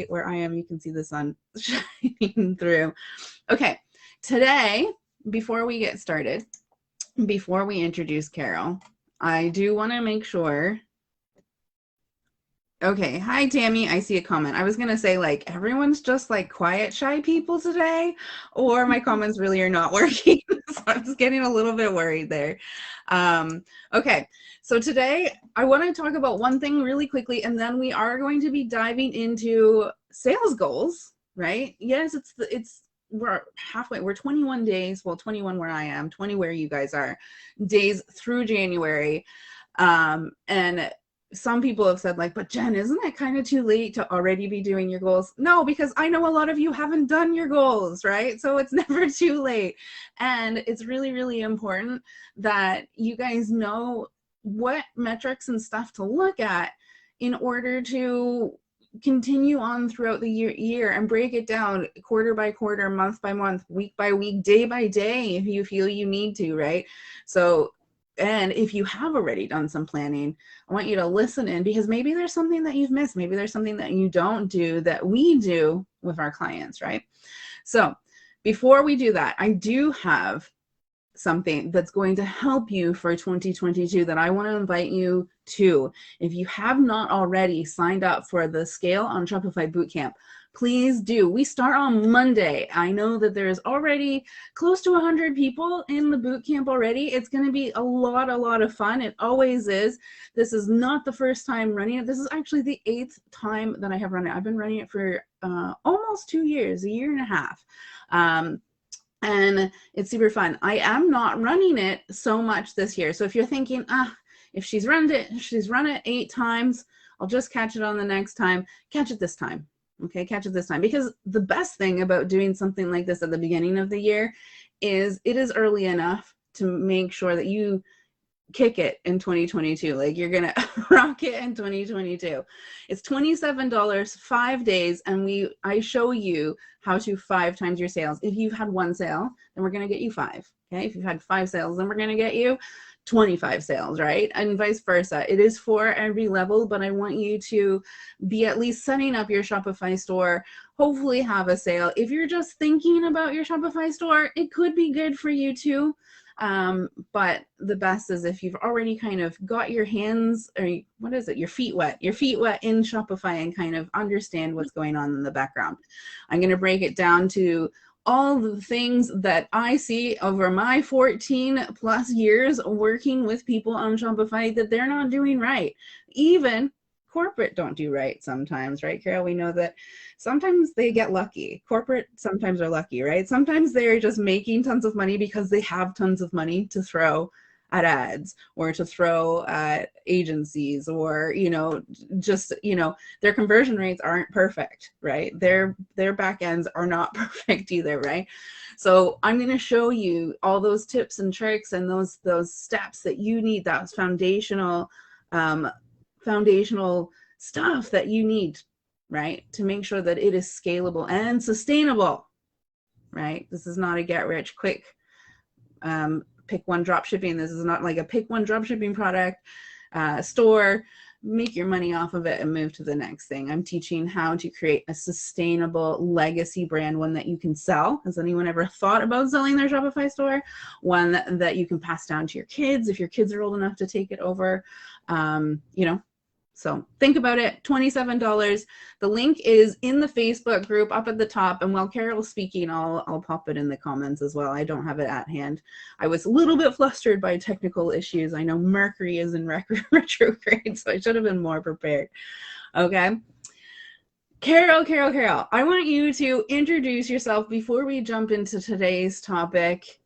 where I am, you can see the sun shining through. Okay, today, before we get started, before we introduce Carol, I do want to make sure. Okay, hi Tammy, I see a comment. I was gonna say, like, everyone's just like quiet, shy people today, or my comments really are not working. So I'm just getting a little bit worried there. Okay, so today I want to talk about one thing really quickly, and then we are going to be diving into sales goals, right? Yes, we're halfway, we're 21 days, well, 21 where I am, 20 where you guys are, days through January. And some people have said, like, but Jen, isn't it kind of too late to already be doing your goals? No, because I know a lot of you haven't done your goals, right? So it's never too late. And it's really, really important that you guys know what metrics and stuff to look at in order to continue on throughout the year and break it down quarter by quarter, month by month, week by week, day by day, if you feel you need to, right? So, and if you have already done some planning, I want you to listen in, because maybe there's something that you've missed. Maybe there's something that you don't do that we do with our clients, right? So before we do that, I do have something that's going to help you for 2022 that I want to invite you to. If you have not already signed up for the Scale on Shopify Bootcamp, please do. We start on Monday. I know that there's already close to 100 people in the bootcamp already. It's going to be a lot of fun. It always is. This is not the first time running it. This is actually the 8th time that I have run it. I've been running it for almost 2 years, a year and a half. And it's super fun. I am not running it so much this year. So if you're thinking, if she's run it 8 times, I'll just catch it on the next time. Catch it this time. Okay, catch it this time. Because the best thing about doing something like this at the beginning of the year is it is early enough to make sure that you kick it in 2022. Like, you're gonna rock it in 2022. It's $27, 5 days, and I show you how to 5 times your sales. If you've had 1 sale, then we're gonna get you 5. Okay, if you've had 5 sales, then we're gonna get you 25 sales, right? And vice versa. It is for every level, but I want you to be at least setting up your Shopify store, hopefully have a sale. If you're just thinking about your Shopify store, it could be good for you too. But the best is if you've already kind of got your hands, or your feet wet in Shopify, and kind of understand what's going on in the background. I'm going to break it down to all the things that I see over my 14 plus years working with people on Shopify that they're not doing right. Even corporate don't do right sometimes, right, Carol? We know that sometimes they get lucky. Corporate sometimes are lucky, right? Sometimes they're just making tons of money because they have tons of money to throw at ads, or to throw at agencies, or, just, their conversion rates aren't perfect, right? Their back ends are not perfect either, right? So I'm going to show you all those tips and tricks and those steps that you need, that foundational stuff that you need, right, to make sure that it is scalable and sustainable, right? This is not a get rich quick pick one drop shipping. This is not like a pick one drop shipping product store, make your money off of it and move to the next thing. I'm teaching how to create a sustainable legacy brand, one that you can sell. Has anyone ever thought about selling their Shopify store? One that you can pass down to your kids if your kids are old enough to take it over. So think about it, $27. The link is in the Facebook group up at the top. And while Carol's speaking, I'll pop it in the comments as well. I don't have it at hand. I was a little bit flustered by technical issues. I know Mercury is in retrograde, so I should have been more prepared. Okay. Carol, I want you to introduce yourself before we jump into today's topic.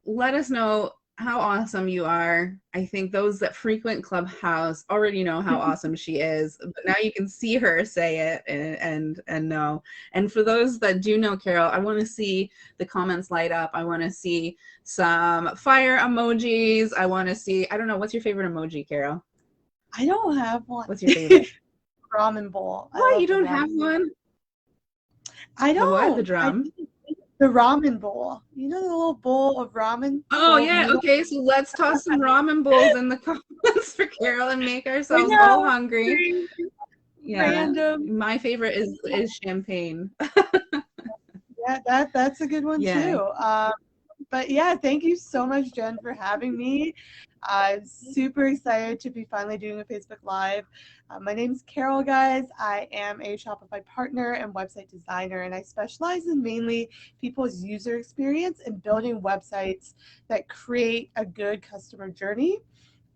Let us know how awesome you are. I think those that frequent Clubhouse already know how awesome she is, but now you can see her say it and know. And for those that do know Carol, I want to see the comments light up. I want to see some fire emojis. I want to see, I don't know, what's your favorite emoji, Carol? I don't have one. What's your favorite? Ramen bowl. What? You don't have one? I don't. The what? The drum? The ramen bowl. You know the little bowl of ramen? Oh, yeah. Okay, so let's toss some ramen bowls in the comments for Carol and make ourselves all hungry. Yeah, random. my favorite is champagne. Yeah, that's a good one Yeah. too. But yeah, thank you so much, Jen, for having me. I'm super excited to be finally doing a Facebook Live. My name's Carol, guys. I am a Shopify partner and website designer, and I specialize in mainly people's user experience and building websites that create a good customer journey.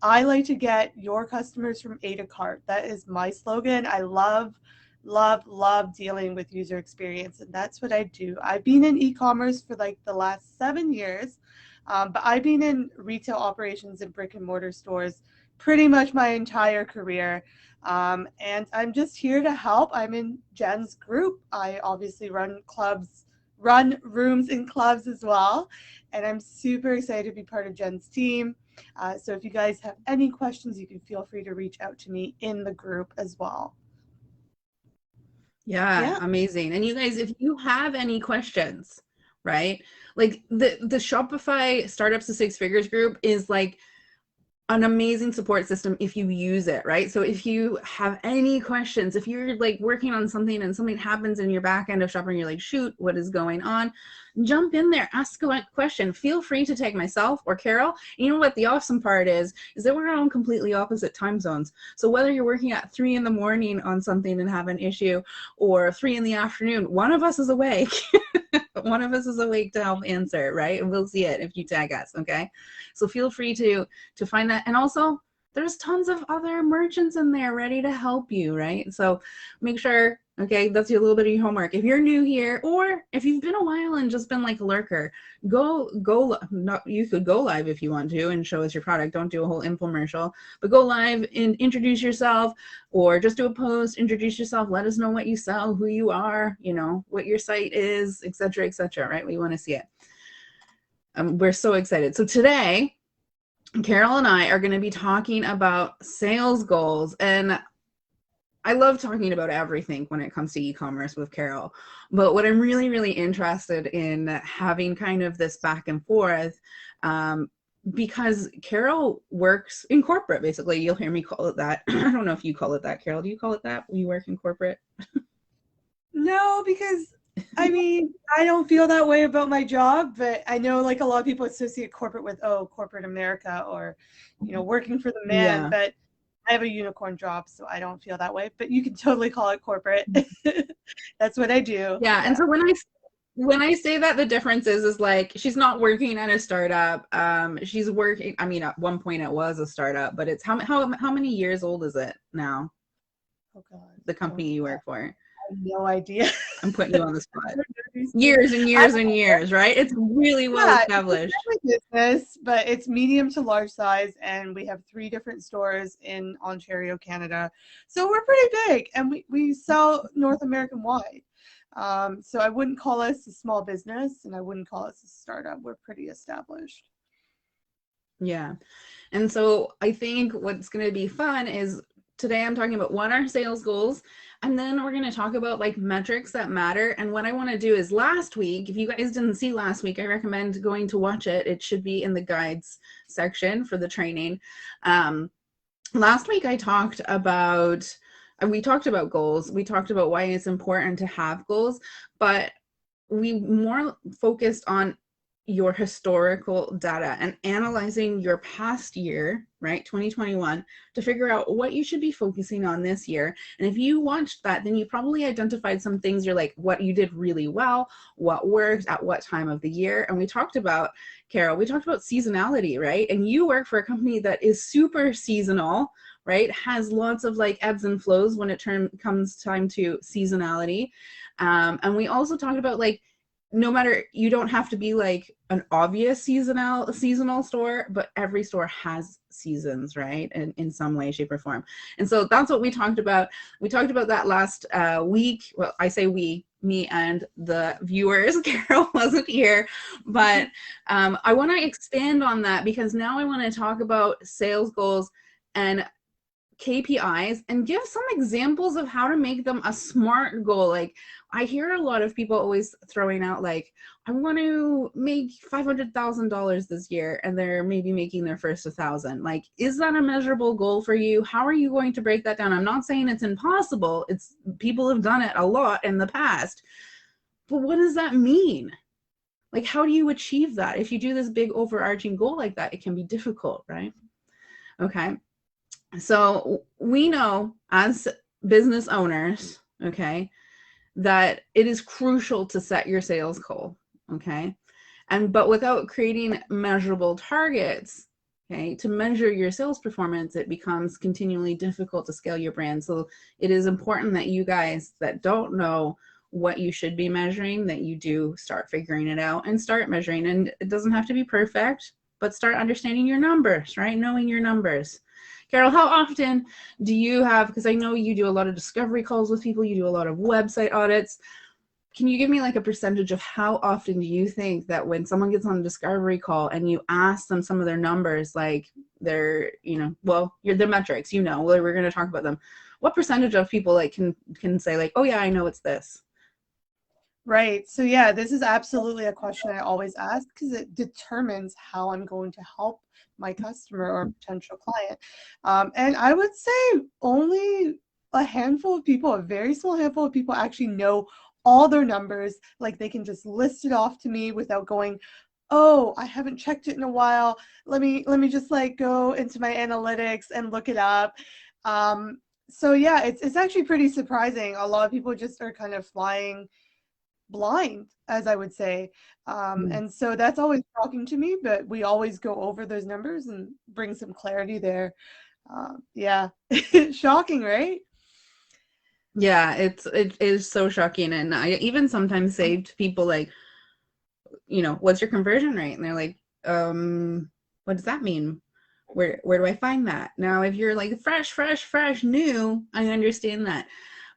I like to get your customers from A to cart. That is my slogan. I love dealing with user experience, and that's what I do. I've been in e-commerce for like the last 7 years, but I've been in retail operations and brick and mortar stores pretty much my entire career, and I'm just here to help. I'm in Jen's group. I obviously run rooms in clubs as well, and I'm super excited to be part of Jen's team. So if you guys have any questions, you can feel free to reach out to me in the group as well. Yeah, Yeah. amazing. And you guys, if you have any questions, right? Like the Shopify Startups to Six Figures group is like an amazing support system if you use it, right? So if you have any questions, if you're like working on something and something happens in your back end of Shopify and you're like, shoot, what is going on? Jump in there, ask a question. Feel free to tag myself or Carol. And you know what the awesome part is that we're on completely opposite time zones. So whether you're working at 3 in the morning on something and have an issue or 3 in the afternoon, one of us is awake. One of us is awake to help answer, right? And we'll see it if you tag us, okay? So feel free to find that. And also, there's tons of other merchants in there ready to help you, right? So make sure, okay, that's your little bit of your homework. If you're new here, or if you've been a while and just been like a lurker, you could go live if you want to and show us your product. Don't do a whole infomercial, but go live and introduce yourself, or just do a post, introduce yourself, let us know what you sell, who you are, you know, what your site is, etc., right? We want to see it. We're so excited. So today, Carol and I are going to be talking about sales goals, and I love talking about everything when it comes to e-commerce with Carol, but what I'm really, really interested in having kind of this back and forth, because Carol works in corporate, basically. You'll hear me call it that. I don't know if you call it that, Carol. Do you call it that when you work in corporate? No, because I mean, I don't feel that way about my job, but I know like a lot of people associate corporate with, oh, corporate America, or, you know, working for the man, Yeah. but I have a unicorn job, so I don't feel that way, but you can totally call it corporate. That's what I do. Yeah. And so when I say that, the difference is like she's not working at a startup. She's working, I mean, at one point it was a startup, but it's how many years old is it now? Oh God. The company you work for? I have no idea. I'm putting you on the spot. Years and years and years, right? It's really well established. It's a business, but it's medium to large size, and we have 3 different stores in Ontario, Canada. So we're pretty big, and we sell North American wide. So I wouldn't call us a small business, and I wouldn't call us a startup. We're pretty established. Yeah. And so I think what's going to be fun is today I'm talking about what are sales goals, and then we're going to talk about like metrics that matter. And what I want to do is last week, if you guys didn't see last week, I recommend going to watch it. It should be in the guides section for the training. Last week we talked about goals. We talked about why it's important to have goals, but we more focused on your historical data and analyzing your past year, right, 2021, to figure out what you should be focusing on this year. And if you watched that, then you probably identified some things you're like, what you did really well, what worked at what time of the year. And we talked about, Carol, we talked about seasonality, right? And you work for a company that is super seasonal, right? Has lots of like ebbs and flows when it comes time to seasonality. And we also talked about like, no matter, you don't have to be like an obvious seasonal store, but every store has seasons, right? And in some way, shape, or form. And so that's what we talked about. We talked about that last week. Well, I say we, me and the viewers. Carol wasn't here, but I want to expand on that because now I want to talk about sales goals. And KPIs and give some examples of how to make them a SMART goal. Like, I hear a lot of people always throwing out like, I want to make $500,000 this year, and they're maybe making their first 1,000. Like, is that a measurable goal for you? How are you going to break that down? I'm not saying it's impossible. It's, people have done it a lot in the past, but what does that mean? Like, how do you achieve that? If you do this big overarching goal like that, it can be difficult, right? Okay. So we know as business owners, okay, that it is crucial to set your sales goal, okay? But without creating measurable targets, okay, to measure your sales performance, it becomes continually difficult to scale your brand. So it is important that you guys that don't know what you should be measuring, that you do start figuring it out and start measuring. And it doesn't have to be perfect, but start understanding your numbers, right? Knowing your numbers. Carol, how often do you have, because I know you do a lot of discovery calls with people, you do a lot of website audits. Can you give me like a percentage of how often do you think that when someone gets on a discovery call and you ask them some of their numbers, like their, you know, well, their metrics, you know, we're going to talk about them. What percentage of people like can say like, oh yeah, I know it's this? Right. So yeah, this is absolutely a question I always ask because it determines how I'm going to help my customer or potential client. And I would say only a handful of people, a very small handful of people actually know all their numbers. Like they can just list it off to me without going, oh, I haven't checked it in a while. Let me just like go into my analytics and look it up. So yeah, it's actually pretty surprising. A lot of people just are kind of flying blind, as I would say. And so that's always shocking to me, but we always go over those numbers and bring some clarity there. Yeah, shocking, right? Yeah, it is so shocking. And I even sometimes say to people like, you know, what's your conversion rate? And they're like, what does that mean? Where do I find that? Now, if you're like fresh, new, I understand that.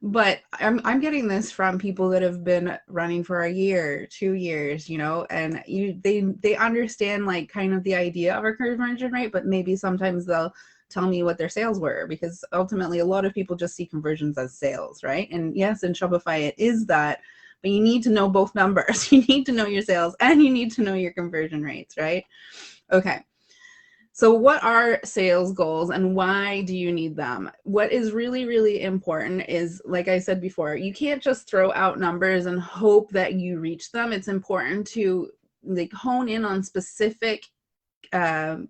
But I'm getting this from people that have been running for a year, 2 years, you know, and they understand like kind of the idea of a conversion rate, but maybe sometimes they'll tell me what their sales were, because ultimately a lot of people just see conversions as sales, right? And yes, in Shopify it is that, but you need to know both numbers. You need to know your sales and you need to know your conversion rates, right? Okay. So what are sales goals and why do you need them? What is really, really important is, like I said before, you can't just throw out numbers and hope that you reach them. It's important to like hone in on specific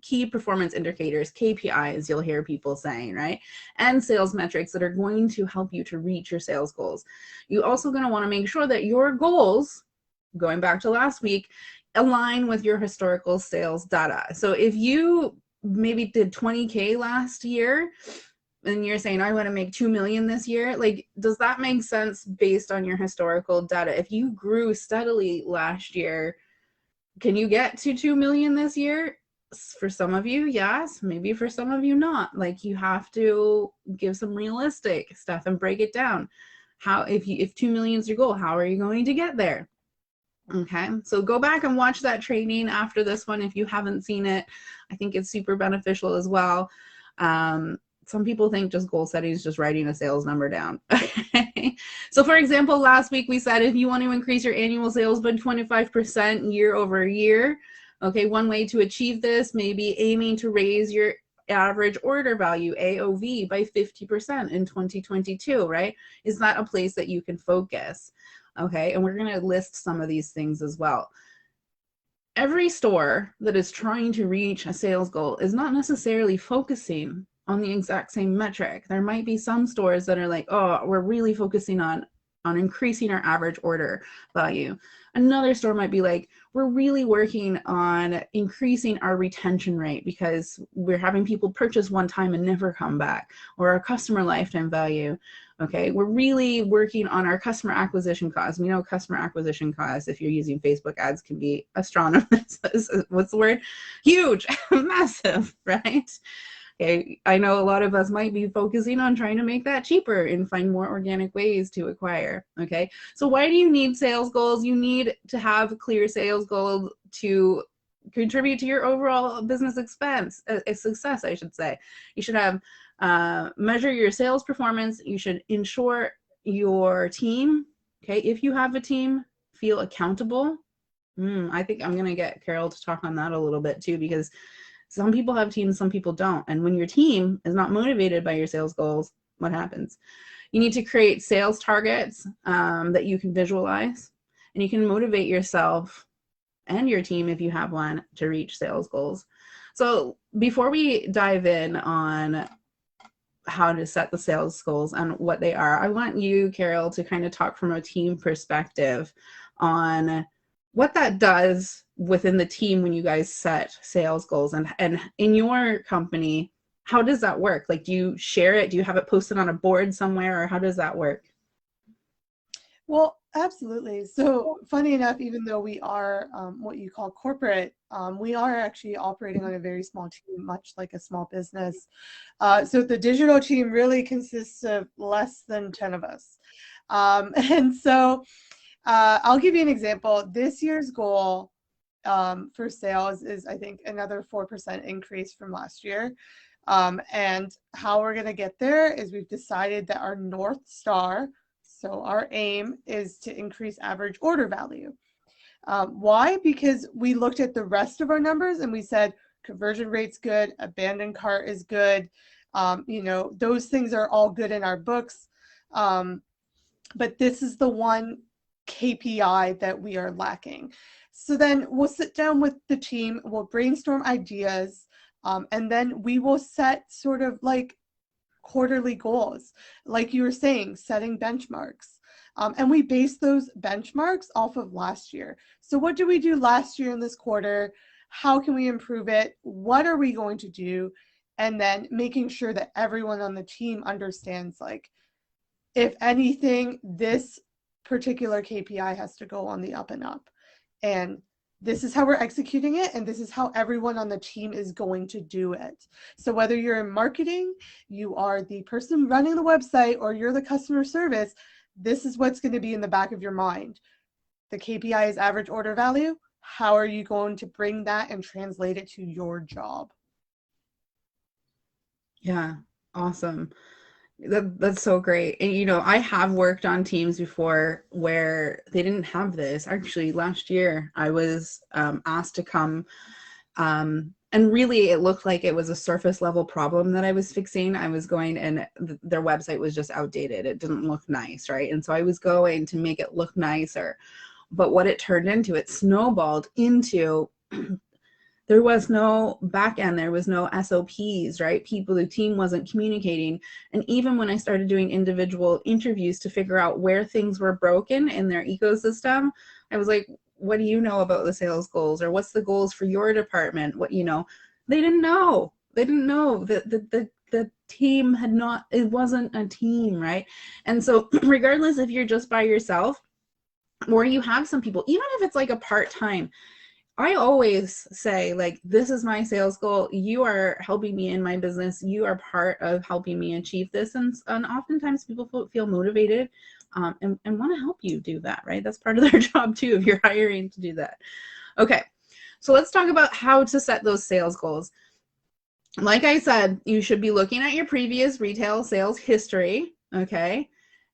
key performance indicators, KPIs, you'll hear people saying, right? And sales metrics that are going to help you to reach your sales goals. You're also going to want to make sure that your goals, going back to last week, align with your historical sales data. So if you maybe did 20K last year and you're saying I want to make 2 million this year, like, does that make sense based on your historical data? If you grew steadily last year, can you get to 2 million this year? For some of you, yes. Maybe for some of you, not. Like, you have to give some realistic stuff and break it down. How, if 2 million is your goal, how are you going to get there? Okay, so go back and watch that training after this one if you haven't seen it. I think it's super beneficial as well. Some people think just goal setting is just writing a sales number down. Okay. So for example, last week we said if you want to increase your annual sales by 25% year over year, okay, one way to achieve this may be aiming to raise your average order value, AOV, by 50% in 2022, right? Is that a place that you can focus? Okay, and we're going to list some of these things as well. Every store that is trying to reach a sales goal is not necessarily focusing on the exact same metric. There might be some stores that are like, oh, we're really focusing on increasing our average order value. Another store might be like, we're really working on increasing our retention rate because we're having people purchase one time and never come back, or our customer lifetime value. Okay, we're really working on our customer acquisition costs. We know customer acquisition costs, if you're using Facebook ads, can be astronomous. What's the word? Huge, massive, right? Okay, I know a lot of us might be focusing on trying to make that cheaper and find more organic ways to acquire. Okay, so why do you need sales goals? You need to have clear sales goals to contribute to your overall business expense, success, I should say. You should have Measure your sales performance. You should ensure your team, okay, if you have a team, feel accountable. I think I'm going to get Carol to talk on that a little bit too, because some people have teams, some people don't. And when your team is not motivated by your sales goals, what happens? You need to create sales targets that you can visualize, and you can motivate yourself and your team, if you have one, to reach sales goals. So before we dive in on how to set the sales goals and what they are, I want you, Carol, to kind of talk from a team perspective on what that does within the team when you guys set sales goals, and in your company, how does that work? Like, do you share it? Do you have it posted on a board somewhere, or how does that work? Well, absolutely. So funny enough, even though we are what you call corporate, we are actually operating on a very small team, much like a small business. So the digital team really consists of less than 10 of us. And so I'll give you an example. This year's goal for sales is, I think, another 4% increase from last year. And how we're going to get there is we've decided that our North Star, so our aim, is to increase average order value. Why? Because we looked at the rest of our numbers and we said conversion rate's good, abandoned cart is good. Those things are all good in our books. But this is the one KPI that we are lacking. So then we'll sit down with the team, we'll brainstorm ideas, and then we will set sort of like quarterly goals, like you were saying, setting benchmarks. And we base those benchmarks off of last year. So what did we do last year in this quarter? How can we improve it? What are we going to do? And then making sure that everyone on the team understands, like, if anything, this particular KPI has to go on the up and up. And this is how we're executing it, and this is how everyone on the team is going to do it. So whether you're in marketing, you are the person running the website, or you're the customer service, this is what's going to be in the back of your mind. The KPI is average order value. How are you going to bring that and translate it to your job? Yeah, awesome. That's so great. And I have worked on teams before where they didn't have this. Actually, last year I was asked to come, and really it looked like it was a surface level problem that I was fixing. I was going, and their website was just outdated. It didn't look nice, right? And so I was going to make it look nicer. But what it turned into, it snowballed into there was no back end, there was no SOPs, right? The team wasn't communicating. And even when I started doing individual interviews to figure out where things were broken in their ecosystem, I was like, what do you know about the sales goals? Or what's the goals for your department? They didn't know. They didn't know that the team had not, it wasn't a team, right? And so regardless if you're just by yourself or you have some people, even if it's like a part-time, I always say, like, this is my sales goal. You are helping me in my business. You are part of helping me achieve this. And oftentimes people feel motivated and want to help you do that, right? That's part of their job too, if you're hiring to do that. Okay, so let's talk about how to set those sales goals. Like I said, you should be looking at your previous retail sales history, okay?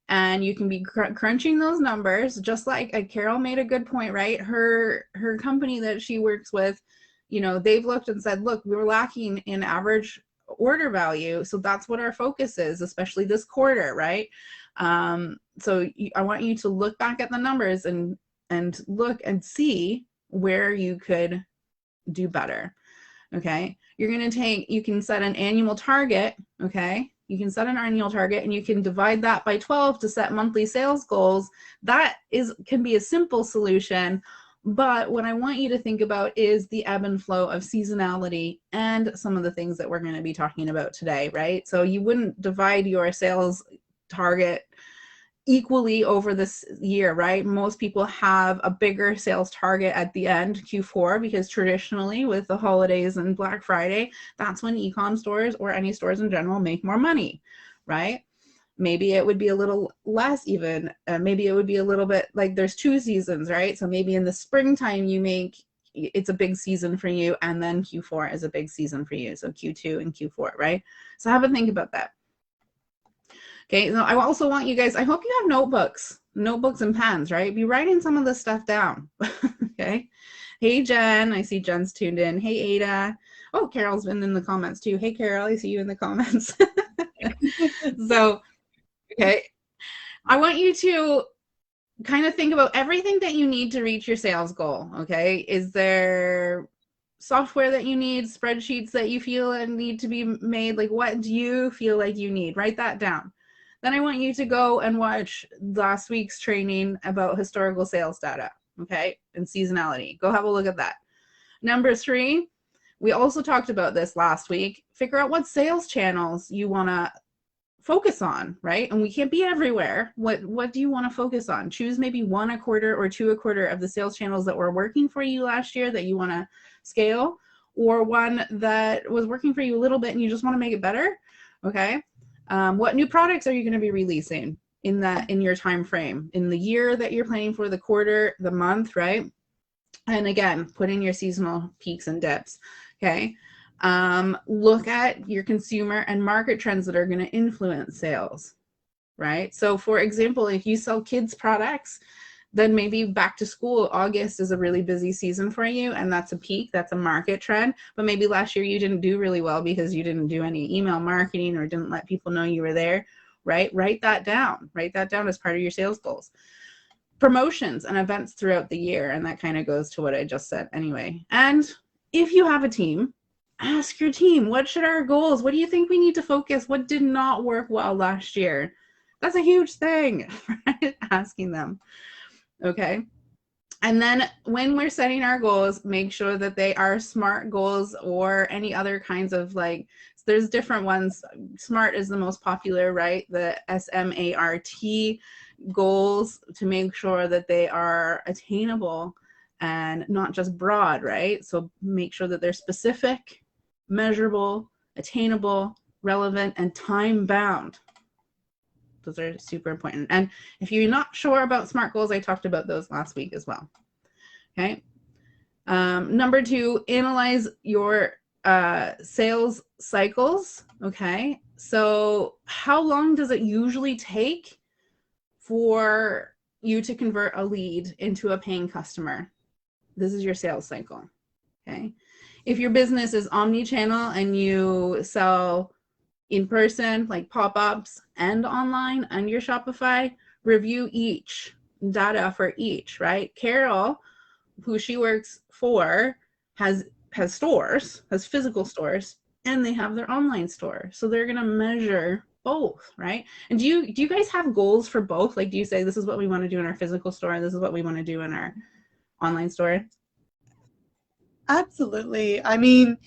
And you can be crunching those numbers, just like Carol made a good point, right? Her company that she works with, they've looked and said, look, we were lacking in average order value. So that's what our focus is, especially this quarter, right? So I want you to look back at the numbers and look and see where you could do better, okay? You can set an annual target, okay? You can set an annual target and you can divide that by 12 to set monthly sales goals. That can be a simple solution, but what I want you to think about is the ebb and flow of seasonality and some of the things that we're going to be talking about today, right? So you wouldn't divide your sales target equally over this year, right? Most people have a bigger sales target at the end, Q4, because traditionally with the holidays and Black Friday, that's when e-com stores or any stores in general make more money, right? Maybe it would be a little less even. Maybe it would be a little bit like there's two seasons, right? So maybe in the springtime you make it's a big season for you, and then Q4 is a big season for you. So Q2 and Q4, right? So have a think about that. Okay, so I also want you guys, I hope you have notebooks and pens, right? Be writing some of this stuff down. Okay. Hey, Jen, I see Jen's tuned in. Hey, Ada. Oh, Carol's been in the comments too. Hey, Carol, I see you in the comments. So, okay. I want you to kind of think about everything that you need to reach your sales goal. Okay. Is there software that you need, spreadsheets that you feel need to be made? Like, what do you feel like you need? Write that down. Then I want you to go and watch last week's training about historical sales data, okay, and seasonality. Go have a look at that. Number 3, we also talked about this last week. Figure out what sales channels you want to focus on, right? And we can't be everywhere. What do you want to focus on? Choose maybe 1 a quarter or 2 a quarter of the sales channels that were working for you last year that you want to scale, or one that was working for you a little bit and you just want to make it better, okay? What new products are you going to be releasing in your time frame, in the year that you're planning for, the quarter, the month, right? And again, put in your seasonal peaks and dips, okay? Look at your consumer and market trends that are going to influence sales, right? So for example, if you sell kids products, then maybe back to school, August is a really busy season for you, and that's a peak, that's a market trend. But maybe last year you didn't do really well because you didn't do any email marketing or didn't let people know you were there, right? Write that down. Write that down as part of your sales goals. Promotions and events throughout the year, and that kind of goes to what I just said anyway. And if you have a team, ask your team, what should our goals? What do you think we need to focus? What did not work well last year? That's a huge thing, right? Asking them. Okay. And then when we're setting our goals, make sure that they are SMART goals or any other kinds of, like, there's different ones. SMART is the most popular, right? The SMART goals, to make sure that they are attainable and not just broad, right? So make sure that they're specific, measurable, attainable, relevant, and time bound. Those are super important. And if you're not sure about SMART goals, I talked about those last week as well. Okay. Number 2, analyze your sales cycles. Okay. So how long does it usually take for you to convert a lead into a paying customer? This is your sales cycle. Okay. If your business is omni-channel and you sell in person, like pop-ups, and online on your Shopify, review each data for each, right? Carol, who she works for, has stores, has physical stores, and they have their online store. So they're going to measure both, right? And do you guys have goals for both? Like, do you say, this is what we want to do in our physical store, this is what we want to do in our online store? Absolutely. I mean,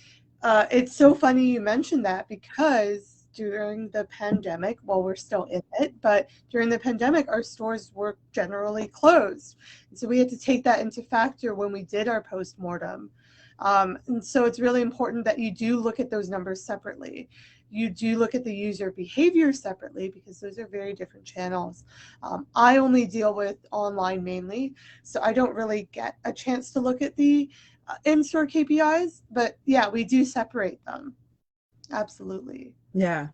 it's so funny you mentioned that, because during the pandemic, well, we're still in it, but during the pandemic, our stores were generally closed. So we had to take that into factor when we did our postmortem. And so it's really important that you do look at those numbers separately. You do look at the user behavior separately, because those are very different channels. I only deal with online mainly, so I don't really get a chance to look at the in-store KPIs, but yeah, we do separate them. Absolutely. Yeah.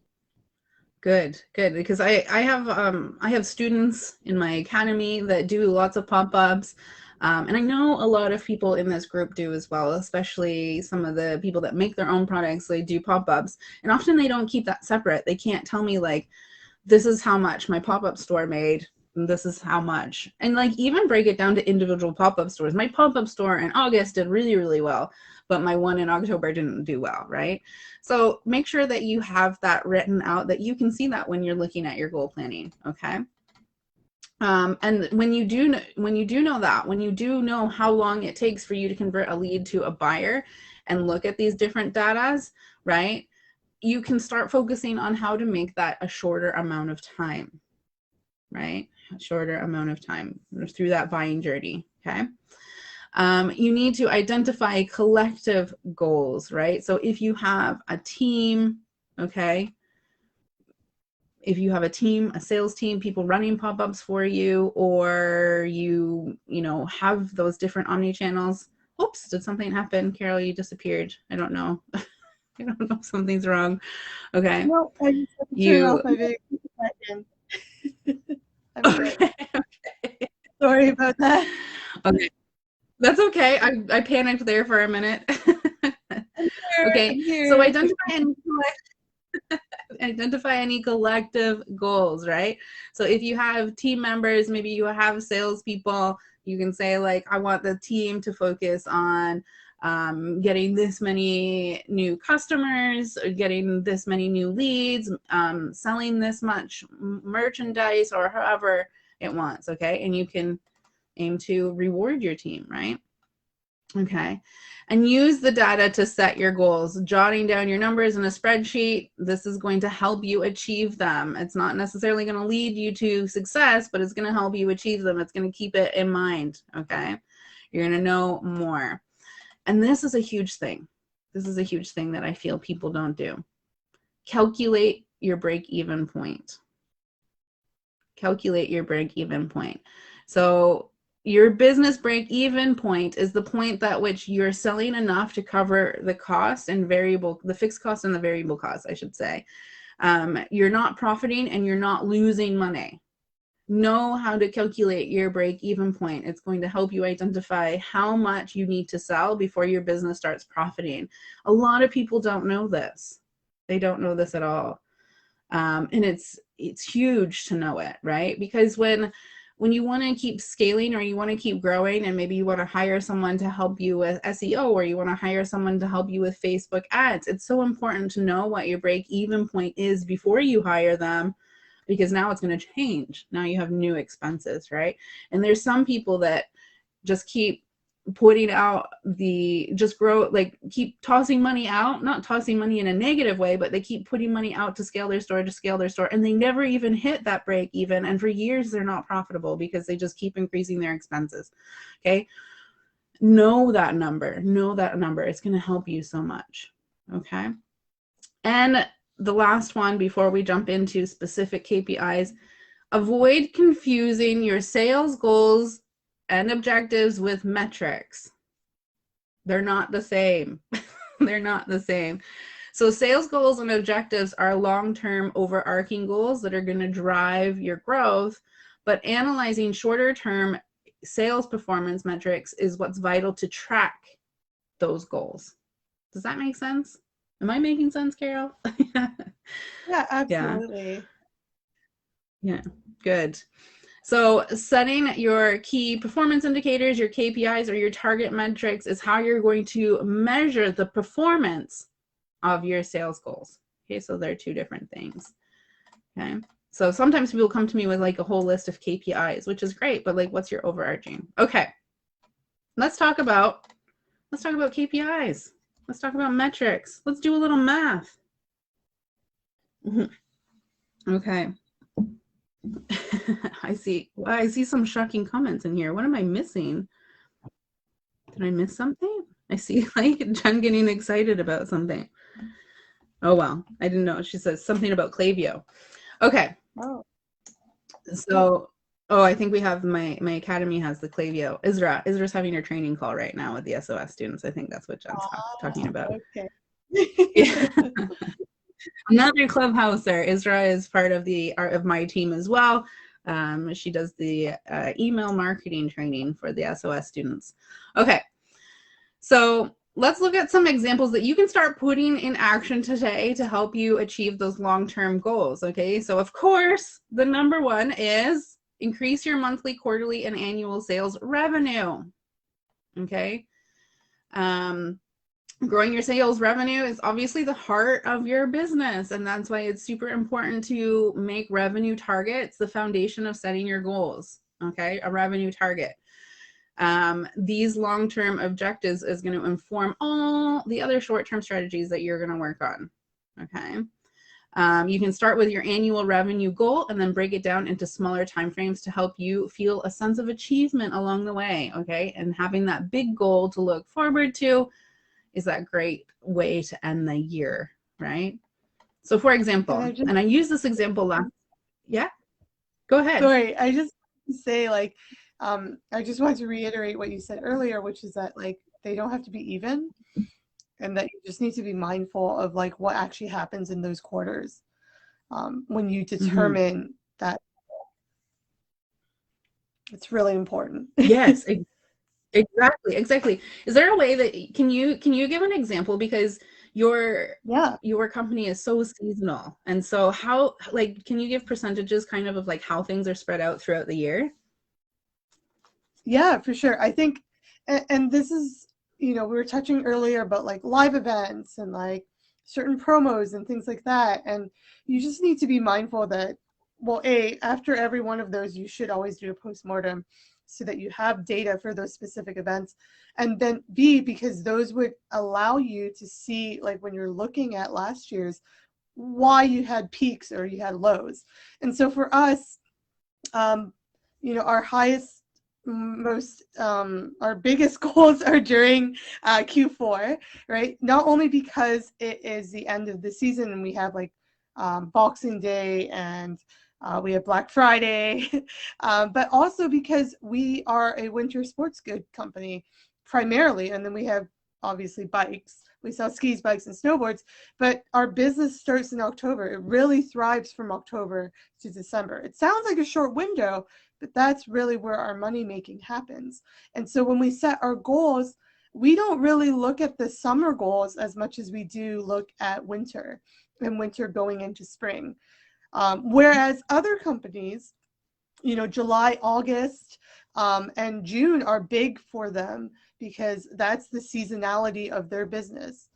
Good. Because I have students in my academy that do lots of pop-ups. And I know a lot of people in this group do as well, especially some of the people that make their own products. They do pop-ups, and often they don't keep that separate. They can't tell me, like, this is how much my pop-up store made, and this is how much. And, like, even break it down to individual pop-up stores. My pop-up store in August did really, really well, but my one in October didn't do well, right? So make sure that you have that written out, that you can see that when you're looking at your goal planning, okay? And when you do know that, when you do know how long it takes for you to convert a lead to a buyer and look at these different datas, right, you can start focusing on how to make that a shorter amount of time, right? A shorter amount of time through that buying journey, okay? You need to identify collective goals, right? So if you have a team, okay, if you have a team, a sales team, people running pop-ups for you, or you have those different omni channels, Oops, did something happen? Carol, you disappeared. I don't know. I don't know if something's wrong. Okay. No, I just have to turn off my video. I'm good. Okay. Sorry about that. Okay. That's okay. I panicked there for a minute. Okay. I'm here. So identify any collective goals, right? So if you have team members, maybe you have salespeople, you can say like, I want the team to focus on getting this many new customers, or getting this many new leads, selling this much merchandise, or however it wants, okay? And you can aim to reward your team, right? Okay. And use the data to set your goals. Jotting down your numbers in a spreadsheet, this is going to help you achieve them. It's not necessarily going to lead you to success, but it's going to help you achieve them. It's going to keep it in mind, okay? You're going to know more. And this is a huge thing. This is a huge thing that I feel people don't do. Calculate your break-even point. Calculate your break-even point. So your business break-even point is the point at which you're selling enough to cover the cost and the fixed cost and the variable cost, I should say. You're not profiting and you're not losing money. Know how to calculate your break-even point. It's going to help you identify how much you need to sell before your business starts profiting. A lot of people don't know this. They don't know this at all. And it's huge to know it, right? Because when you want to keep scaling, or you want to keep growing, and maybe you want to hire someone to help you with SEO, or you want to hire someone to help you with Facebook ads, it's so important to know what your break-even point is before you hire them, because now it's going to change. Now you have new expenses, right? And there's some people that just keep putting out keep tossing money out, not tossing money in a negative way, but they keep putting money out to scale their store, and they never even hit that break even. And for years, they're not profitable because they just keep increasing their expenses. Okay. Know that number. It's going to help you so much. Okay. And the last one, before we jump into specific KPIs, avoid confusing your sales goals and objectives with metrics. They're not the same. They're not the same. So sales goals and objectives are long-term overarching goals that are going to drive your growth, but analyzing shorter-term sales performance metrics is what's vital to track those goals. Does that make sense? Am I making sense, Carol? Yeah, absolutely. Yeah, good. So setting your key performance indicators, your KPIs, or your target metrics is how you're going to measure the performance of your sales goals. Okay, so they're two different things. Okay, so sometimes people come to me with like a whole list of KPIs, which is great, but like, what's your overarching? Okay, let's talk about KPIs. Let's talk about metrics. Let's do a little math. Okay. I see some shocking comments in here. What am I missing? Did I miss something? I see like Jen getting excited about something. Oh, well, I didn't know. She says something about Cltv. Okay. Oh. So, I think we have my academy has the Cltv. Isra's having her training call right now with the SOS students. I think that's what Jen's talking about. Okay. Yeah. Another clubhouser. Isra is part of my team as well. She does the email marketing training for the SOS students. Okay, so let's look at some examples that you can start putting in action today to help you achieve those long-term goals. Okay, so of course, the number one is increase your monthly, quarterly, and annual sales revenue. Okay. Growing your sales revenue is obviously the heart of your business, and that's why it's super important to make revenue targets the foundation of setting your goals. Okay, a revenue target. These long-term objectives is going to inform all the other short-term strategies that you're going to work on. Okay, you can start with your annual revenue goal and then break it down into smaller timeframes to help you feel a sense of achievement along the way. Okay, and having that big goal to look forward to is that great way to end the year, right? So for example, and I use this example last, yeah, go ahead. Sorry, I just say like, I just want to reiterate what you said earlier, which is that like they don't have to be even, and that you just need to be mindful of like what actually happens in those quarters when you determine that. It's really important. Yes, exactly. Is there a way that can you give an example, because your company is so seasonal, and so how, like, can you give percentages kind of like how things are spread out throughout the year? Yeah, for sure. I think, and this is, we were touching earlier about like live events and like certain promos and things like that. And you just need to be mindful that, well, after every one of those, you should always do a postmortem so that you have data for those specific events. And then B, because those would allow you to see, like when you're looking at last year's, why you had peaks or you had lows. And so for us, our highest, our biggest goals are during Q4, right? Not only because it is the end of the season and we have like Boxing Day and we have Black Friday, but also because we are a winter sports good company primarily, and then we have obviously bikes. We sell skis, bikes, and snowboards, but our business starts in October. It really thrives from October to December. It sounds like a short window, but that's really where our money making happens. And so when we set our goals, we don't really look at the summer goals as much as we do look at winter and winter going into spring. Whereas other companies, July, August, and June are big for them because that's the seasonality of their business.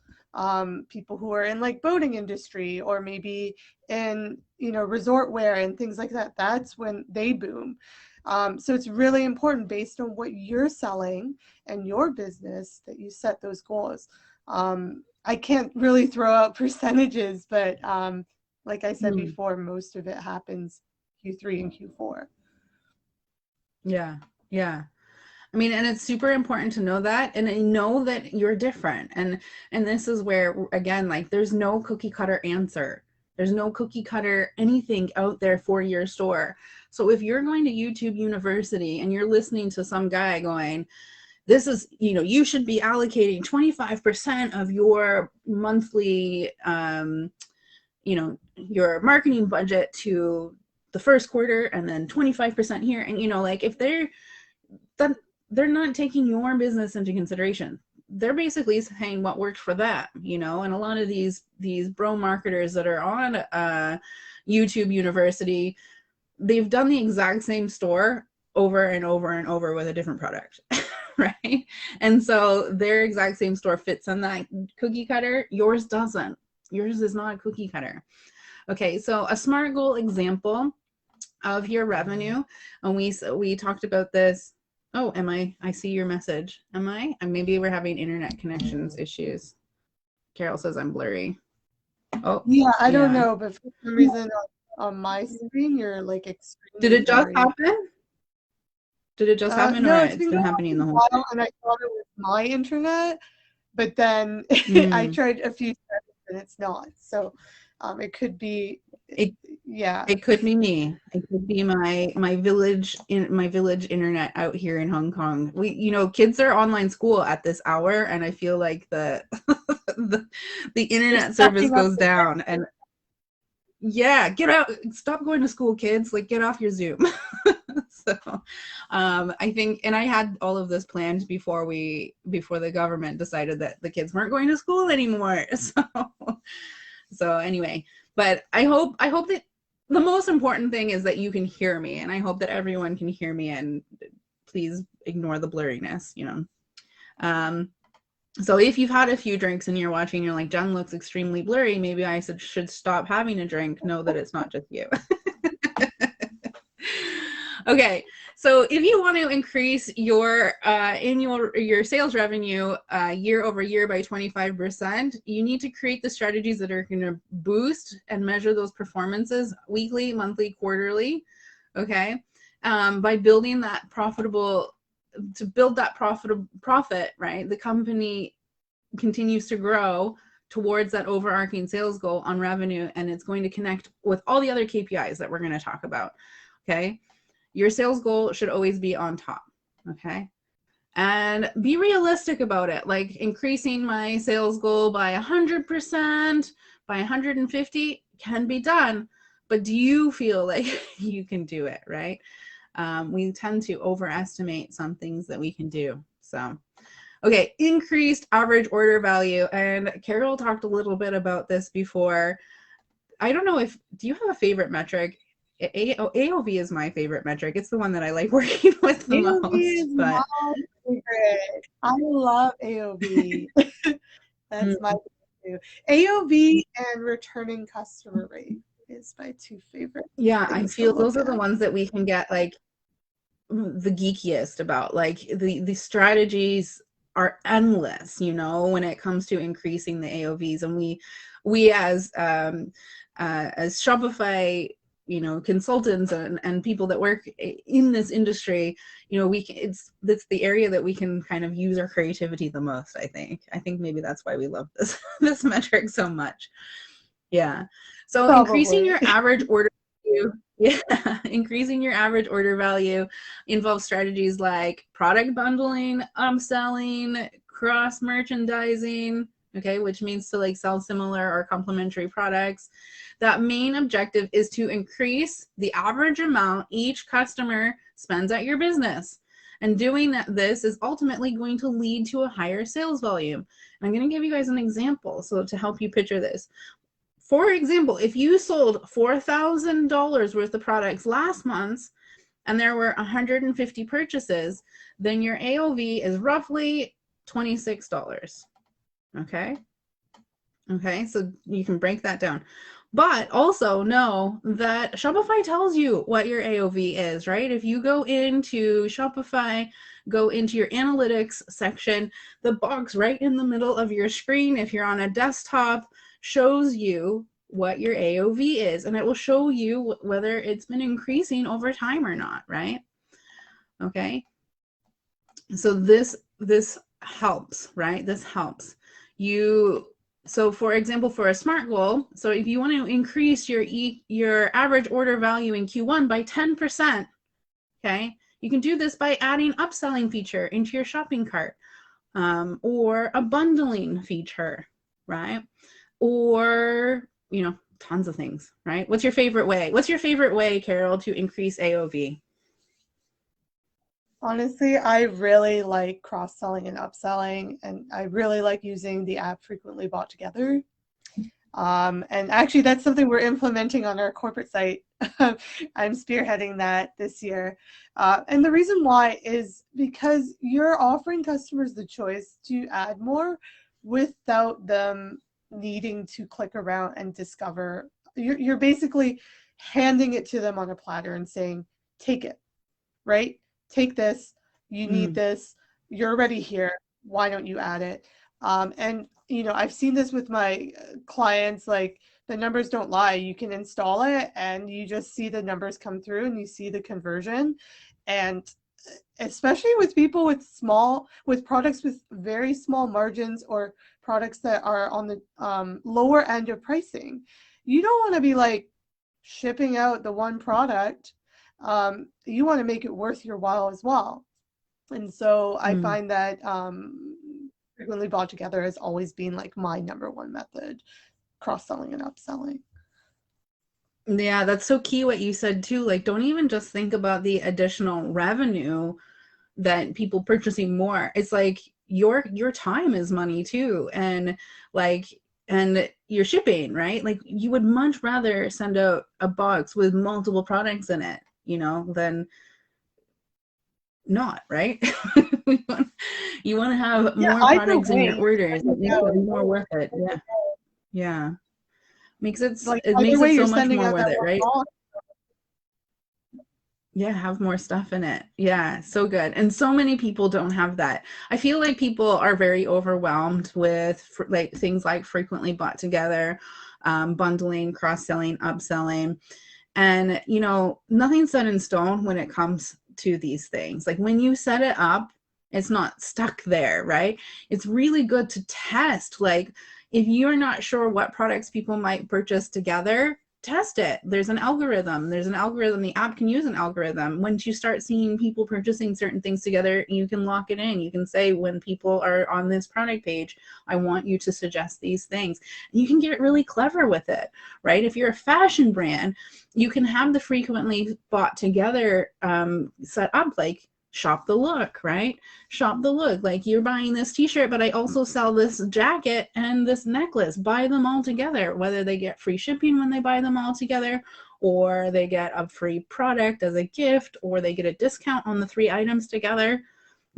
People who are in like boating industry or maybe in, resort wear and things like that, that's when they boom. So it's really important based on what you're selling and your business that you set those goals. I can't really throw out percentages, but like I said before, most of it happens Q3 and Q4. Yeah. I mean, and it's super important to know that, and I know that you're different. And this is where, again, like there's no cookie cutter answer. There's no cookie cutter anything out there for your store. So if you're going to YouTube University and you're listening to some guy going, this is, you should be allocating 25% of your monthly, your marketing budget to the first quarter and then 25% here. And, like if they're not taking your business into consideration. They're basically saying what worked for them, and a lot of these bro marketers that are on YouTube University, they've done the exact same store over and over and over with a different product, right? And so their exact same store fits on that cookie cutter. Yours doesn't. Yours is not a cookie cutter. Okay, so a SMART goal example of your revenue, and we talked about this. Oh, I see your message. Maybe we're having internet connections issues. Carol says I'm blurry. Oh, yeah, I don't know, but for some reason on my screen, you're like extremely Did it just blurry. happen? Did it just happen? No, or it's been happening the whole time? And I thought it was my internet, but then I tried a few seconds and it's not. So it could be. It could be me. It could be my village internet out here in Hong Kong. Kids are online school at this hour, and I feel like the internet service goes down. And yeah, get out, stop going to school, kids. Like, get off your Zoom. So I think, and I had all of this planned before the government decided that the kids weren't going to school anymore. So anyway, but I hope that the most important thing is that you can hear me, and I hope that everyone can hear me, and please ignore the blurriness, So if you've had a few drinks and you're watching, you're like, Jen looks extremely blurry, maybe I should stop having a drink. Know that it's not just you. Okay, so if you want to increase your your sales revenue year over year by 25%, you need to create the strategies that are going to boost and measure those performances weekly, monthly, quarterly. Okay, by building that profit, right? The company continues to grow towards that overarching sales goal on revenue, and it's going to connect with all the other KPIs that we're going to talk about. Okay. Your sales goal should always be on top, okay? and be realistic about it. Like increasing my sales goal by 100%, by 150 can be done, but do you feel like you can do it, right? We tend to overestimate some things that we can do. So, okay, increased average order value. And Carol talked a little bit about this before. I don't know do you have a favorite metric? AOV is my favorite metric. It's the one that I like working with the AOV most. is my favorite. I love AOV. That's my favorite too. AOV and returning customer rate is my two favorite. Yeah, I feel those are the ones that we can get like the geekiest about. Like the strategies are endless, you know, when it comes to increasing the AOVs. And we as Shopify, you know, consultants and people that work in this industry, you know, it's the area that we can kind of use our creativity the most. I think maybe that's why we love this metric so much. Yeah. So Probably. Increasing your average order value, increasing your average order value involves strategies like product bundling, upselling, cross merchandising, okay, which means to like sell similar or complementary products. That main objective is to increase the average amount each customer spends at your business. And doing this is ultimately going to lead to a higher sales volume. And I'm going to give you guys an example so to help you picture this. For example, if you sold $4,000 worth of products last month and there were 150 purchases, then your AOV is roughly $26. Okay? Okay, so you can break that down. But also know that Shopify tells you what your AOV is, right? If you go into Shopify, go into your analytics section, the box right in the middle of your screen, if you're on a desktop, shows you what your AOV is, and it will show you whether it's been increasing over time or not, right? Okay. So this helps, right? This helps you. So for example, for a SMART goal, so if you want to increase your average order value in Q1 by 10%, okay, you can do this by adding upselling feature into your shopping cart, or a bundling feature, right? Or, you know, tons of things, right? What's your favorite way? What's your favorite way, Carol, to increase AOV? Honestly, I really like cross-selling and upselling, and I really like using the app frequently bought together. And actually, that's something we're implementing on our corporate site. I'm spearheading that this year. And the reason why is because you're offering customers the choice to add more without them needing to click around and discover. You're basically handing it to them on a platter and saying, take it, right? Take this, you need this, you're already here, why don't you add it? And you know, I've seen this with my clients, like the numbers don't lie. You can install it and you just see the numbers come through and you see the conversion. And especially with people with products with very small margins or products that are on the lower end of pricing, you don't want to be like shipping out the one product. You want to make it worth your while as well. And so I find that frequently bought together has always been like my number one method, cross-selling and upselling. Yeah, that's so key what you said too. Like, don't even just think about the additional revenue that people purchasing more. It's like your time is money too. And like, and your shipping, right? Like you would much rather send out a box with multiple products in it, you know, than not, right? You want to have more products in your orders. It makes it more worth it. Yeah. Yeah. It makes it so much more worth it, right? Yeah, have more stuff in it. Yeah, so good. And so many people don't have that. I feel like people are very overwhelmed with like things like frequently bought together, bundling, cross-selling, upselling. And, you know, nothing's set in stone when it comes to these things. Like when you set it up, it's not stuck there, right? It's really good to test. Like if you're not sure what products people might purchase together, test it. There's an algorithm. The app can use an algorithm. Once you start seeing people purchasing certain things together, you can lock it in. You can say, when people are on this product page, I want you to suggest these things. And you can get really clever with it, right? If you're a fashion brand, you can have the frequently bought together set up, like shop the look, right? Shop the look. Like, you're buying this t-shirt, but I also sell this jacket and this necklace. Buy them all together, whether they get free shipping when they buy them all together, or they get a free product as a gift, or they get a discount on the 3 items together.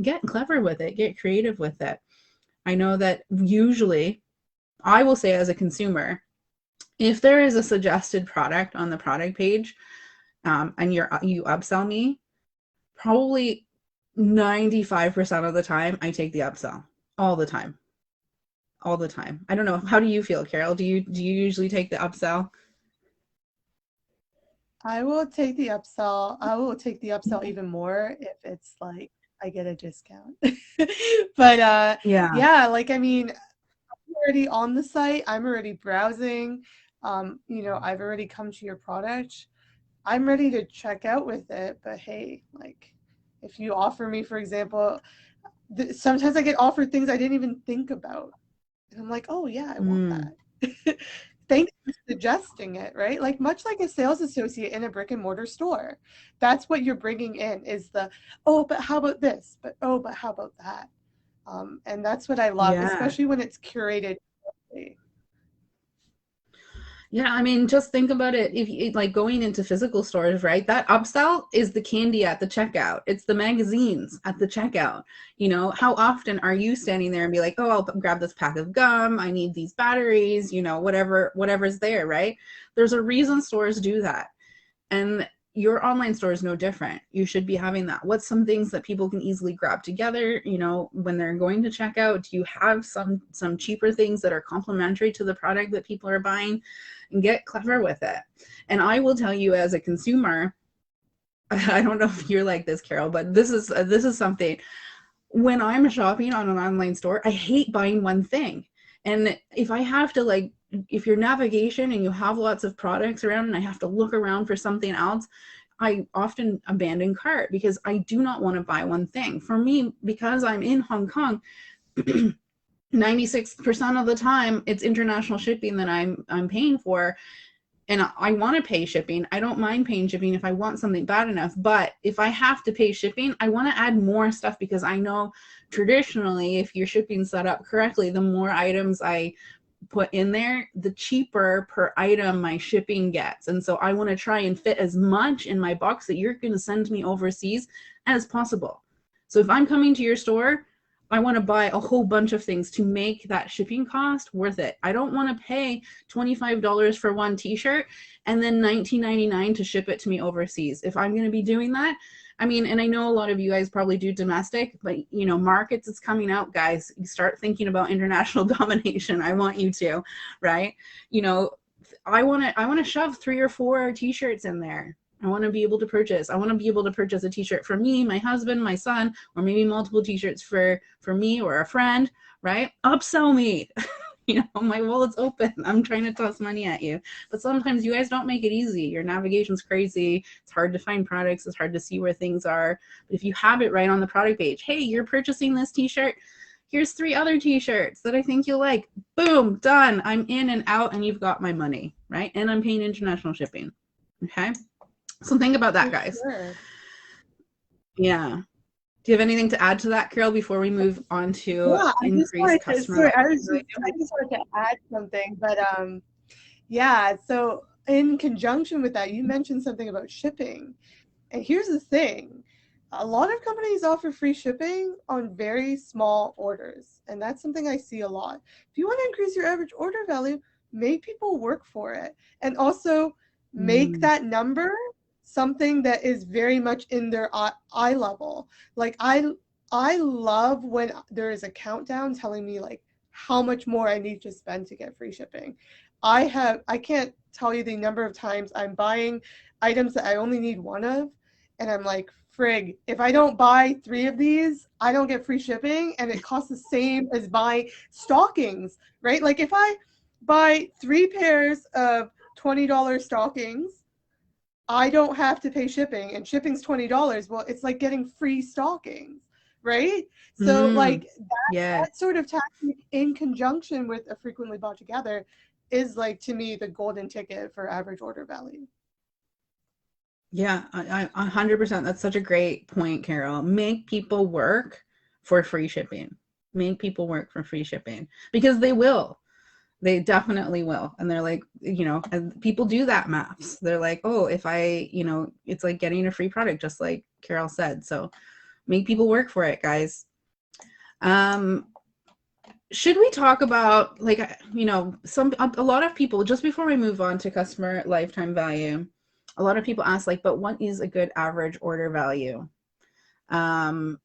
Get clever with it. Get creative with it. I know that usually, I will say as a consumer, if there is a suggested product on the product page, and you upsell me, probably 95% of the time I take the upsell. All the time. I don't know. How do you feel, Carol? Do you usually take the upsell? I will take the upsell. I will take the upsell even more if it's like I get a discount. But yeah, like, I mean, I'm already on the site. I'm already browsing. I've already come to your product. I'm ready to check out with it. But hey, like, if you offer me, for example, sometimes I get offered things I didn't even think about. And I'm like, oh yeah, I want that. Thanks for suggesting it, right? Like, much like a sales associate in a brick and mortar store. That's what you're bringing in, is the, oh, but how about this? But how about that? And that's what I love, especially when it's curated. Yeah, I mean, just think about it. If you like going into physical stores, right? That upsell is the candy at the checkout. It's the magazines at the checkout. How often are you standing there and be like, oh, I'll grab this pack of gum. I need these batteries, whatever's there, right? There's a reason stores do that. And your online store is no different. You should be having that. What's some things that people can easily grab together, when they're going to check out? Do you have some cheaper things that are complementary to the product that people are buying? And get clever with it. And I will tell you, as a consumer, I don't know if you're like this, Carol, but this is something. When I'm shopping on an online store, I hate buying one thing. And if I have to, if you're navigation and you have lots of products around and I have to look around for something else, I often abandon cart because I do not want to buy one thing. For me, because I'm in Hong Kong, 96% of the time it's international shipping that I'm paying for, and I want to pay shipping. I don't mind paying shipping if I want something bad enough, but if I have to pay shipping, I want to add more stuff, because I know traditionally, if your shipping's set up correctly, the more items I put in there, the cheaper per item my shipping gets. And so I want to try and fit as much in my box that you're going to send me overseas as possible. So if I'm coming to your store, I want to buy a whole bunch of things to make that shipping cost worth it. I don't want to pay $25 for one t-shirt and then $19.99 to ship it to me overseas. If I'm going to be doing that, I mean, and I know a lot of you guys probably do domestic, but markets is coming out, guys. You start thinking about international domination. I want you to, right? I want to shove 3 or 4 t-shirts in there. I want to be able to purchase. I want to be able to purchase a t-shirt for me, my husband, my son, or maybe multiple t-shirts for me or a friend, right? Upsell me. My wallet's open. I'm trying to toss money at you. But sometimes you guys don't make it easy. Your navigation's crazy. It's hard to find products. It's hard to see where things are. But if you have it right on the product page, hey, you're purchasing this t-shirt. Here's 3 other t-shirts that I think you'll like. Boom, done. I'm in and out, and you've got my money, right? And I'm paying international shipping. Okay? So think about that, guys. Sure. Yeah. Do you have anything to add to that, Carol, before we move on to increased customer? I just wanted to add something, but yeah. So in conjunction with that, you mentioned something about shipping, and here's the thing: a lot of companies offer free shipping on very small orders, and that's something I see a lot. If you want to increase your average order value, make people work for it, and also make that number something that is very much in their eye level. Like, I love when there is a countdown telling me like how much more I need to spend to get free shipping. I can't tell you the number of times I'm buying items that I only need 1 of, and I'm like, frig, if I don't buy 3 of these, I don't get free shipping, and it costs the same as buying stockings, right? Like, if I buy 3 pairs of $20 stockings, I don't have to pay shipping, and shipping's $20. Well, it's like getting free stockings, right? So like that sort of tactic in conjunction with a frequently bought together is like, to me, the golden ticket for average order value. Yeah, I 100%. That's such a great point, Carol. Make people work for free shipping. Make people work for free shipping, because they will. They definitely will. And they're like, you know, and people do that maths. They're like, oh, if I, you know, it's like getting a free product, just like Carol said. So make people work for it, guys. Should we talk about, like, you know, a lot of people, just before we move on to customer lifetime value, a lot of people ask, like, but what is a good average order value? And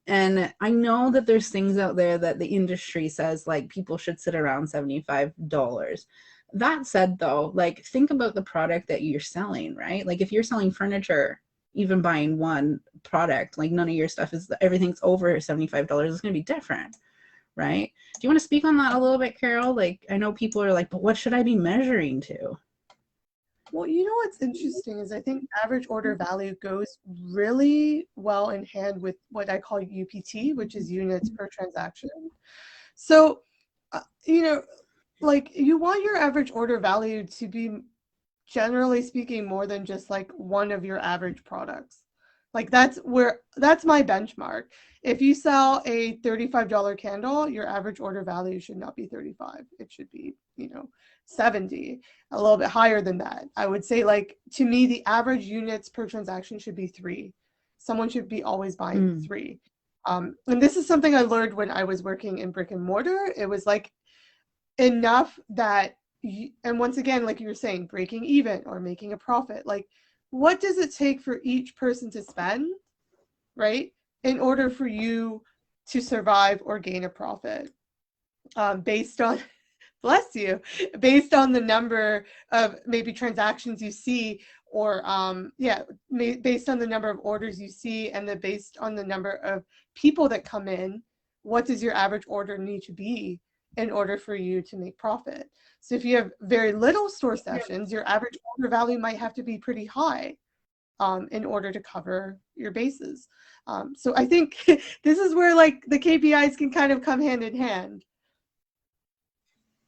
I know that there's things out there that the industry says, like, people should sit around $75. That said, though, like, think about the product that you're selling, right? Like, if you're selling furniture, even buying one product, like, none of your stuff is, everything's over $75, it's going to be different, right? Do you want to speak on that a little bit, Carol? Like, I know people are like, but what should I be measuring to? Well, you know what's interesting is I think average order value goes really well in hand with what I call UPT, which is units per transaction. So, you know, like, you want your average order value to be, generally speaking, more than just like one of your average products. Like, that's my benchmark. If you sell a $35 candle, your average order value should not be 35. It should be, you know, 70, a little bit higher than that. I would say, like, to me, the average units per transaction should be 3. Someone should be always buying 3. And this is something I learned when I was working in brick and mortar. It was like enough that, and once again, like you were saying, breaking even or making a profit, like, what does it take for each person to spend, right, in order for you to survive or gain a profit, based on, bless you, based on the number of maybe transactions you see, or based on the number of orders you see, and based on the number of people that come in, what does your average order need to be in order for you to make profit? So if you have very little store sessions, your average order value might have to be pretty high in order to cover your bases. So I think this is where, like, the KPIs can kind of come hand in hand.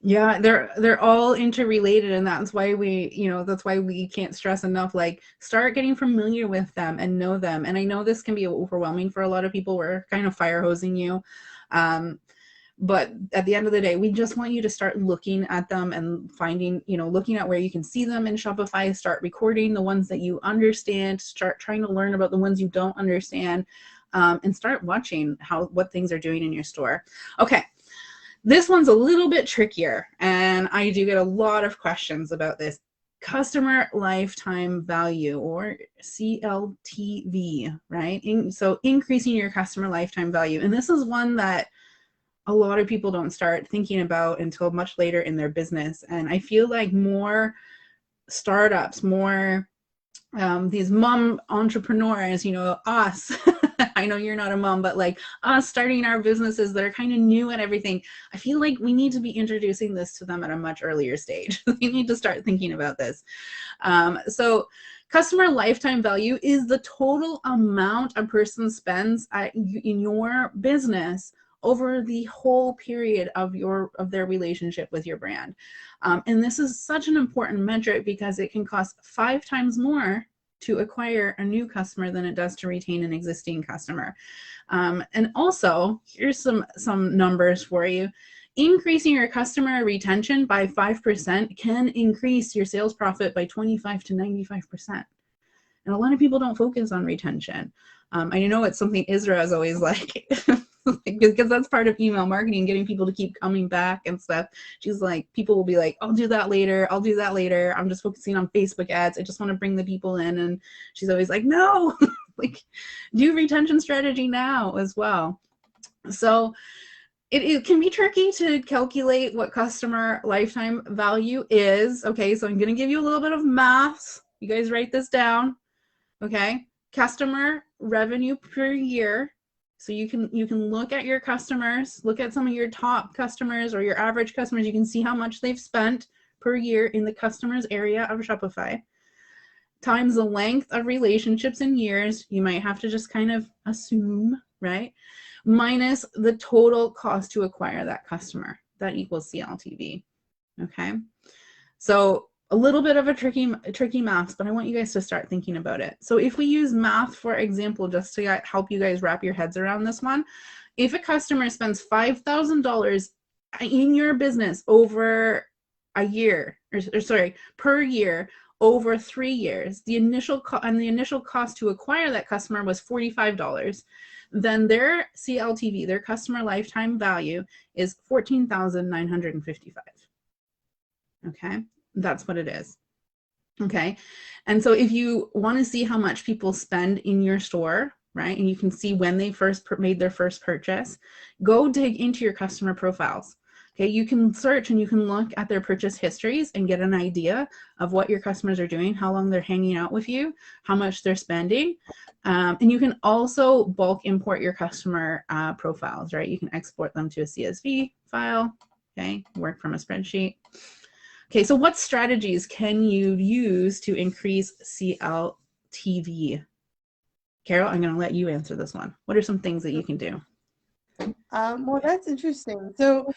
Yeah, they're all interrelated, and that's why we can't stress enough, like, start getting familiar with them and know them. And I know this can be overwhelming for a lot of people. We're kind of fire hosing you. But at the end of the day, we just want you to start looking at them and finding, looking at where you can see them in Shopify, start recording the ones that you understand, start trying to learn about the ones you don't understand, and start watching what things are doing in your store. Okay. This one's a little bit trickier, and I do get a lot of questions about this. Customer lifetime value, or CLTV, right? So increasing your customer lifetime value. And this is one that a lot of people don't start thinking about until much later in their business. And I feel like more startups, more these mom entrepreneurs, us, I know you're not a mom, but like us starting our businesses that are kind of new and everything, I feel like we need to be introducing this to them at a much earlier stage. We need to start thinking about this. So customer lifetime value is the total amount a person spends in your business over the whole period of their relationship with your brand. And this is such an important metric because it can cost 5 times more to acquire a new customer than it does to retain an existing customer. And also, here's some numbers for you. Increasing your customer retention by 5% can increase your sales profit by 25 to 95%. And a lot of people don't focus on retention. I know it's something Isra is always like, because that's part of email marketing, getting people to keep coming back and stuff. She's like, people will be like, I'll do that later. I'm just focusing on Facebook ads. I just want to bring the people in. And she's always like, no, like, do retention strategy now as well. So it can be tricky to calculate what customer lifetime value is. Okay, so I'm going to give you a little bit of math. You guys write this down. Okay, customer revenue per year. So you can look at your customers, look at some of your top customers or your average customers. You can see how much they've spent per year in the customer's area of Shopify, times the length of relationships in years, you might have to just kind of assume, right? Minus the total cost to acquire that customer. That equals CLTV, okay? So a little bit of a tricky math, but I want you guys to start thinking about it. So if we use math, for example, just to help you guys wrap your heads around this one, if a customer spends $5,000 in your business over a year, or sorry, per year, over 3 years, the initial cost to acquire that customer was $45. Then their CLTV, their customer lifetime value, is $14,955. Okay, that's what it is. Okay, and so if you want to see how much people spend in your store, right, and you can see when they first made their first purchase, go dig into your customer profiles. Okay, you can search and you can look at their purchase histories and get an idea of what your customers are doing, how long they're hanging out with you, how much they're spending. And you can also bulk import your customer profiles, right? You can export them to a CSV file, okay, work from a spreadsheet. Okay, so what strategies can you use to increase CLTV? Carol, I'm going to let you answer this one. What are some things that you can do? Well, that's interesting. So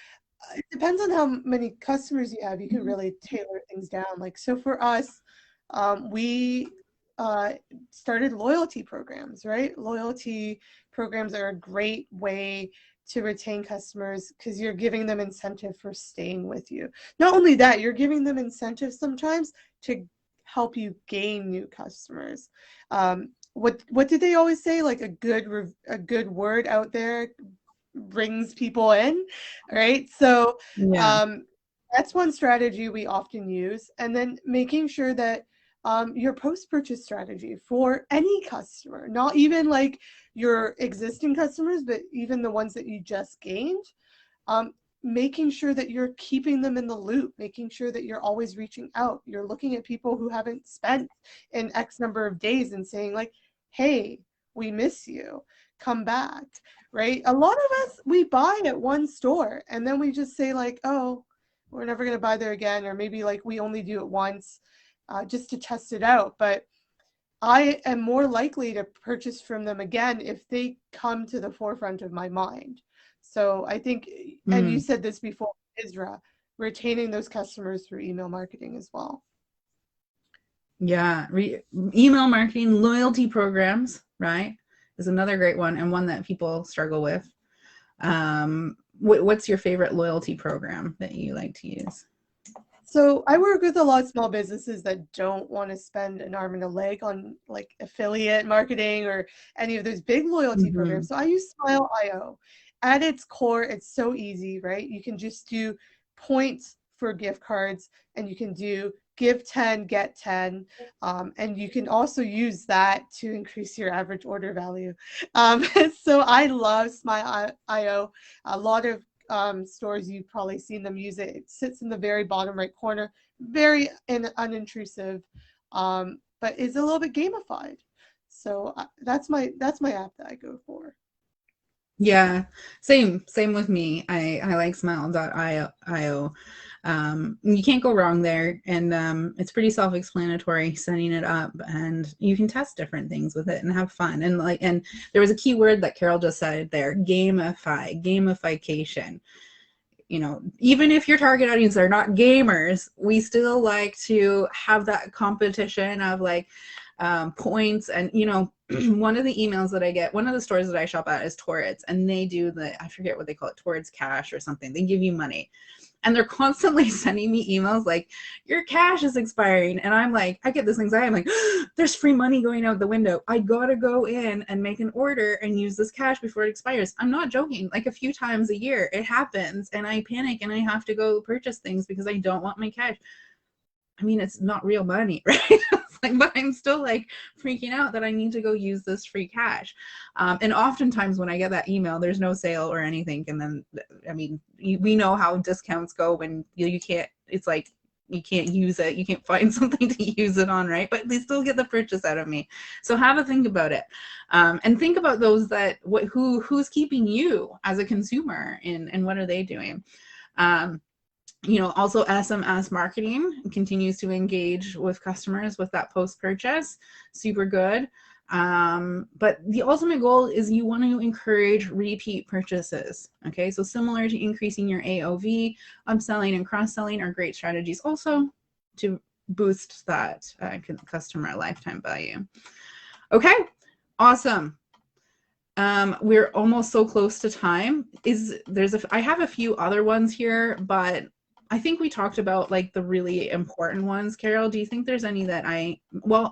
it depends on how many customers you have. You can really tailor things down. Like, so for us, we started loyalty programs, right? Loyalty programs are a great way to retain customers because you're giving them incentive for staying with you. Not only that, you're giving them incentives sometimes to help you gain new customers. What did they always say? Like a good word out there brings people in, right? So that's one strategy we often use. And then making sure that your post-purchase strategy for any customer, not even like your existing customers, but even the ones that you just gained, making sure that you're keeping them in the loop, making sure that you're always reaching out. You're looking at people who haven't spent in X number of days and saying like, hey, we miss you, come back, right? A lot of us, we buy at one store and then we just say like, oh, we're never going to buy there again. Or maybe like we only do it once just to test it out. But I am more likely to purchase from them again if they come to the forefront of my mind. So I think, and you said this before, Isra, retaining those customers through email marketing as well. Yeah, email marketing, loyalty programs, right, is another great one and one that people struggle with. What's your favorite loyalty program that you like to use? So I work with a lot of small businesses that don't want to spend an arm and a leg on like affiliate marketing or any of those big loyalty programs. So I use Smile.io. At its core, it's so easy, right? You can just do points for gift cards and you can do give 10, get 10. And you can also use that to increase your average order value. So I love Smile.io. A lot of stores, you've probably seen them use it. It sits in the very bottom right corner, very unintrusive, but is a little bit gamified. So that's my app that I go for. Yeah, same with me. I like Smile.io. You can't go wrong there, and it's pretty self-explanatory setting it up, and you can test different things with it and have fun. And there was a key word that Carol just said there: gamification. You know, even if your target audience are not gamers, we still like to have that competition of like points. And you know, one of the emails that I get, one of the stores that I shop at is Torrance, and they do I forget what they call it, Torrance Cash or something. They give you money. And they're constantly sending me emails like, your cash is expiring. And I'm like, I get this anxiety. I'm like, there's free money going out the window. I gotta go in and make an order and use this cash before it expires. I'm not joking. Like a few times a year it happens and I panic and I have to go purchase things because I don't want my cash. I mean, it's not real money, right? But I'm still like freaking out that I need to go use this free cash. And oftentimes when I get that email, there's no sale or anything. And then, I mean, we know how discounts go when you can't, it's like, you can't use it. You can't find something to use it on, right? But they still get the purchase out of me. So have a think about it. And think about those that, who's keeping you as a consumer and what are they doing? Also SMS marketing continues to engage with customers with that post-purchase. Super good. But the ultimate goal is you want to encourage repeat purchases. Okay, so similar to increasing your AOV, upselling and cross-selling are great strategies also to boost that customer lifetime value. Okay, awesome. We're almost so close to time. I have a few other ones here, but I think we talked about like the really important ones. Carol, do you think there's any that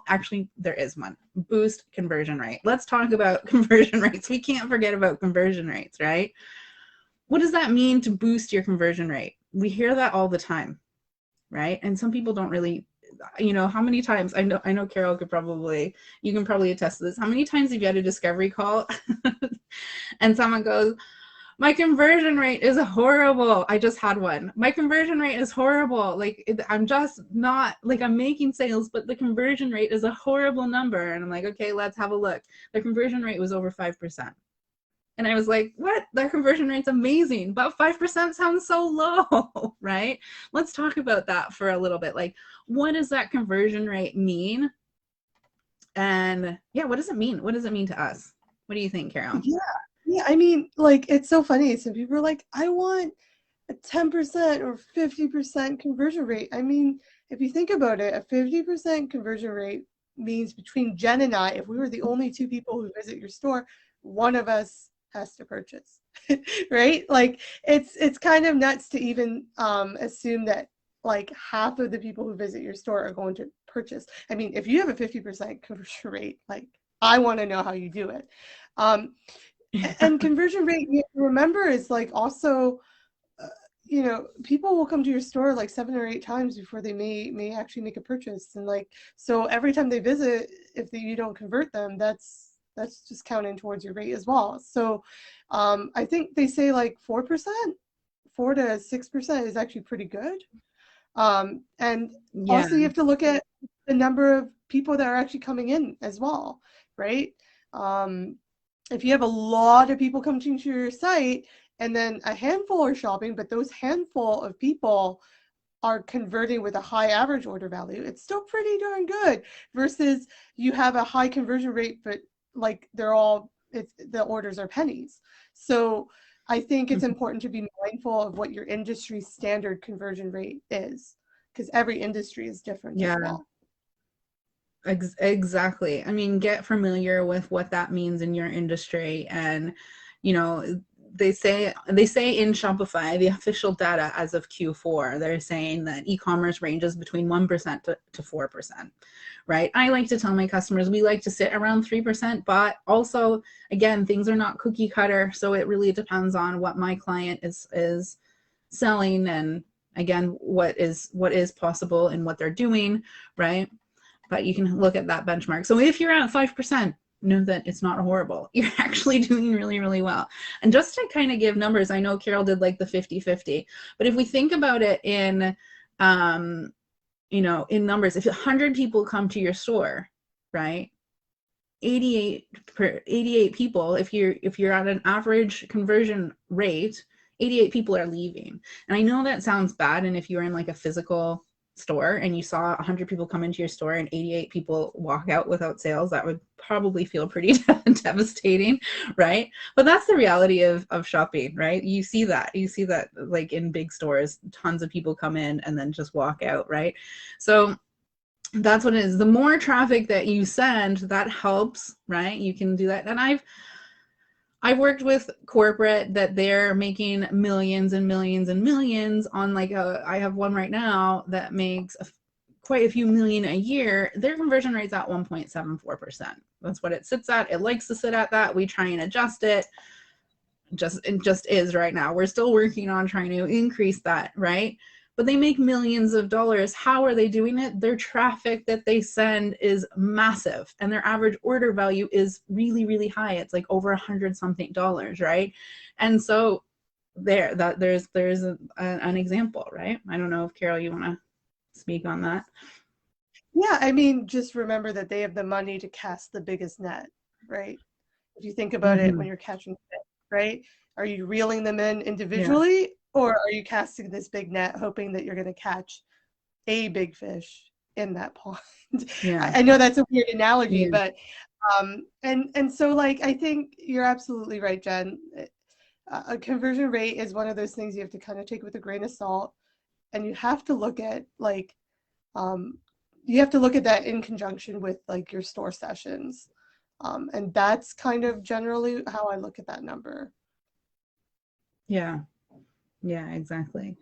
actually there is one. Boost conversion rate. Let's talk about conversion rates. We can't forget about conversion rates, right? What does that mean to boost your conversion rate? We hear that all the time, right? And some people don't really, how many times, I know Carol you can probably attest to this. How many times have you had a discovery call and someone goes, my conversion rate is horrible. I just had one. My conversion rate is horrible. I'm just not, I'm making sales, but the conversion rate is a horrible number. And I'm like, okay, let's have a look. The conversion rate was over 5%. And I was like, what? Their conversion rate's amazing, but 5% sounds so low, right? Let's talk about that for a little bit. What does that conversion rate mean? And what does it mean? What does it mean to us? What do you think, Carol? Yeah, I mean, it's so funny. Some people are like, I want a 10% or 50% conversion rate. I mean, if you think about it, a 50% conversion rate means between Jen and I, if we were the only two people who visit your store, one of us has to purchase, right? It's kind of nuts to even assume that half of the people who visit your store are going to purchase. I mean, if you have a 50% conversion rate, I want to know how you do it. And conversion rate, remember, is also, people will come to your store 7 or 8 times before they may actually make a purchase. And so every time they visit, if you don't convert them, that's just counting towards your rate as well. So I think they say 4%, 4 to 6% is actually pretty good. And also you have to look at the number of people that are actually coming in as well, right? If you have a lot of people coming to your site and then a handful are shopping, but those handful of people are converting with a high average order value, it's still pretty darn good versus you have a high conversion rate, but the orders are pennies. So I think it's important to be mindful of what your industry standard conversion rate is, because every industry is different as well. Exactly. I mean, get familiar with what that means in your industry. And, they say in Shopify, the official data as of Q4, they're saying that e-commerce ranges between 1% to 4%, right? I like to tell my customers, we like to sit around 3%, but also, again, things are not cookie cutter. So it really depends on what my client is selling. And again, what is possible and what they're doing, right? But you can look at that benchmark. So if you're at 5%, know that it's not horrible. You're actually doing really, really well. And just to kind of give numbers, I know Carol did the 50-50, but if we think about it in, in numbers, if 100 people come to your store, right? 88 people, if you're at an average conversion rate, 88 people are leaving. And I know that sounds bad. And if you're in a physical store and you saw 100 people come into your store and 88 people walk out without sales, that would probably feel pretty devastating, right? But that's the reality of shopping, right? You see that in big stores, tons of people come in and then just walk out, right? So that's what it is. The more traffic that you send, that helps, right? You can do that. And I've worked with corporate that they're making millions and millions and millions on I have one right now that makes quite a few million a year. Their conversion rate's at 1.74%. That's what it sits at. It likes to sit at that. We try and adjust it. It just is right now. We're still working on trying to increase that, right? But they make millions of dollars. How are they doing it? Their traffic that they send is massive, and their average order value is really, really high. It's over $100-something, right? And so there's an example, right? I don't know if Carol, you want to speak on that? Yeah, I mean, just remember that they have the money to cast the biggest net, right? If you think about it, when you're catching fish, right? Are you reeling them in individually? Or are you casting this big net hoping that you're going to catch a big fish in that pond? Yeah. I know that's a weird analogy, Yeah. but and so like I think you're absolutely right, Jen. A conversion rate is one of those things you have to kind of take with a grain of salt, and you have to look at like you have to look at that in conjunction with like your store sessions, and that's kind of generally how I look at that number. Yeah. Yeah, exactly.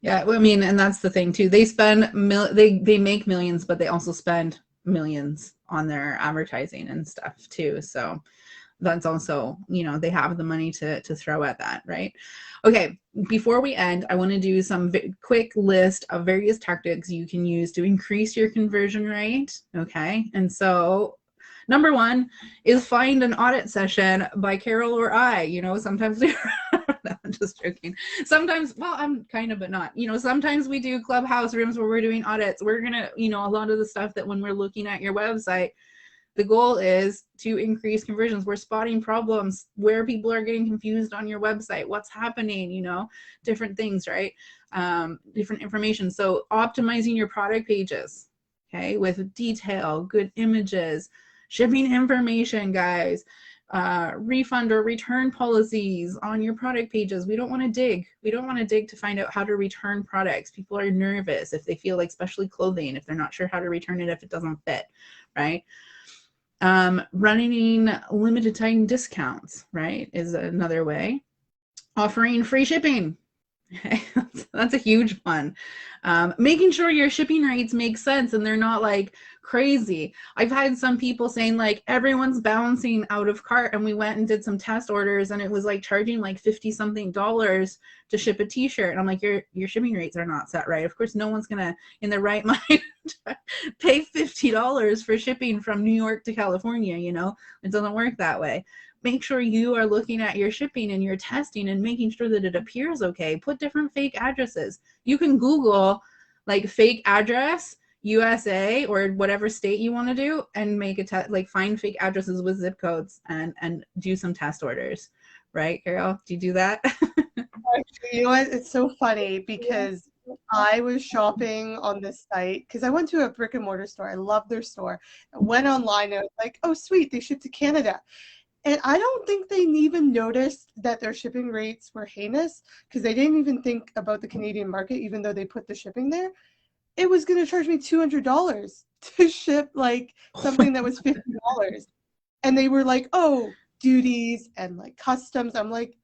Yeah, I mean, and that's the thing too. They spend they make millions, but they also spend millions on their advertising and stuff too. So that's also, you know, they have the money to throw at that, right? Okay, before we end, I want to do some quick list of various tactics you can use to increase your conversion rate. Okay, and so number one is find an audit session by Carol or I. You know, sometimes no, I'm just joking. Sometimes, well, I'm kind of, but not. You know, sometimes we do clubhouse rooms where we're doing audits. We're gonna, you know, a lot of the stuff that when we're looking at your website, the goal is to increase conversions. We're spotting problems where people are getting confused on your website, what's happening, you know, different things, right? Different information. So optimizing your product pages, okay, with detail, good images, shipping information, guys, refund or return policies on your product pages. We don't want to dig. We don't want to dig to find out how to return products. People are nervous if they feel like, especially clothing, if they're not sure how to return it if it doesn't fit, right? Running limited time discounts, right, is another way. Offering free shipping. That's a huge one. Making sure your shipping rates make sense and they're not like crazy. I've had some people saying like everyone's bouncing out of cart, and we went and did some test orders and it was like charging like $50 something to ship a t-shirt, and I'm like, your shipping rates are not set right. Of course no one's gonna in their right mind pay $50 for shipping from New York to California. You know, it doesn't work that way. Make sure you are looking at your shipping and your testing and making sure that it appears okay. Put different fake addresses. You can Google like fake address USA or whatever state you want to do and make a like find fake addresses with zip codes and do some test orders. Right, Carol? Do you do that? Actually, you know what? It's so funny because I was shopping on this site because I went to a brick and mortar store. I love their store. I went online and I was like, oh, sweet, they ship to Canada. And I don't think they even noticed that their shipping rates were heinous because they didn't even think about the Canadian market, even though they put the shipping there. It was going to charge me $200 to ship like something that was $50. And they were like, oh, duties and like customs. I'm like,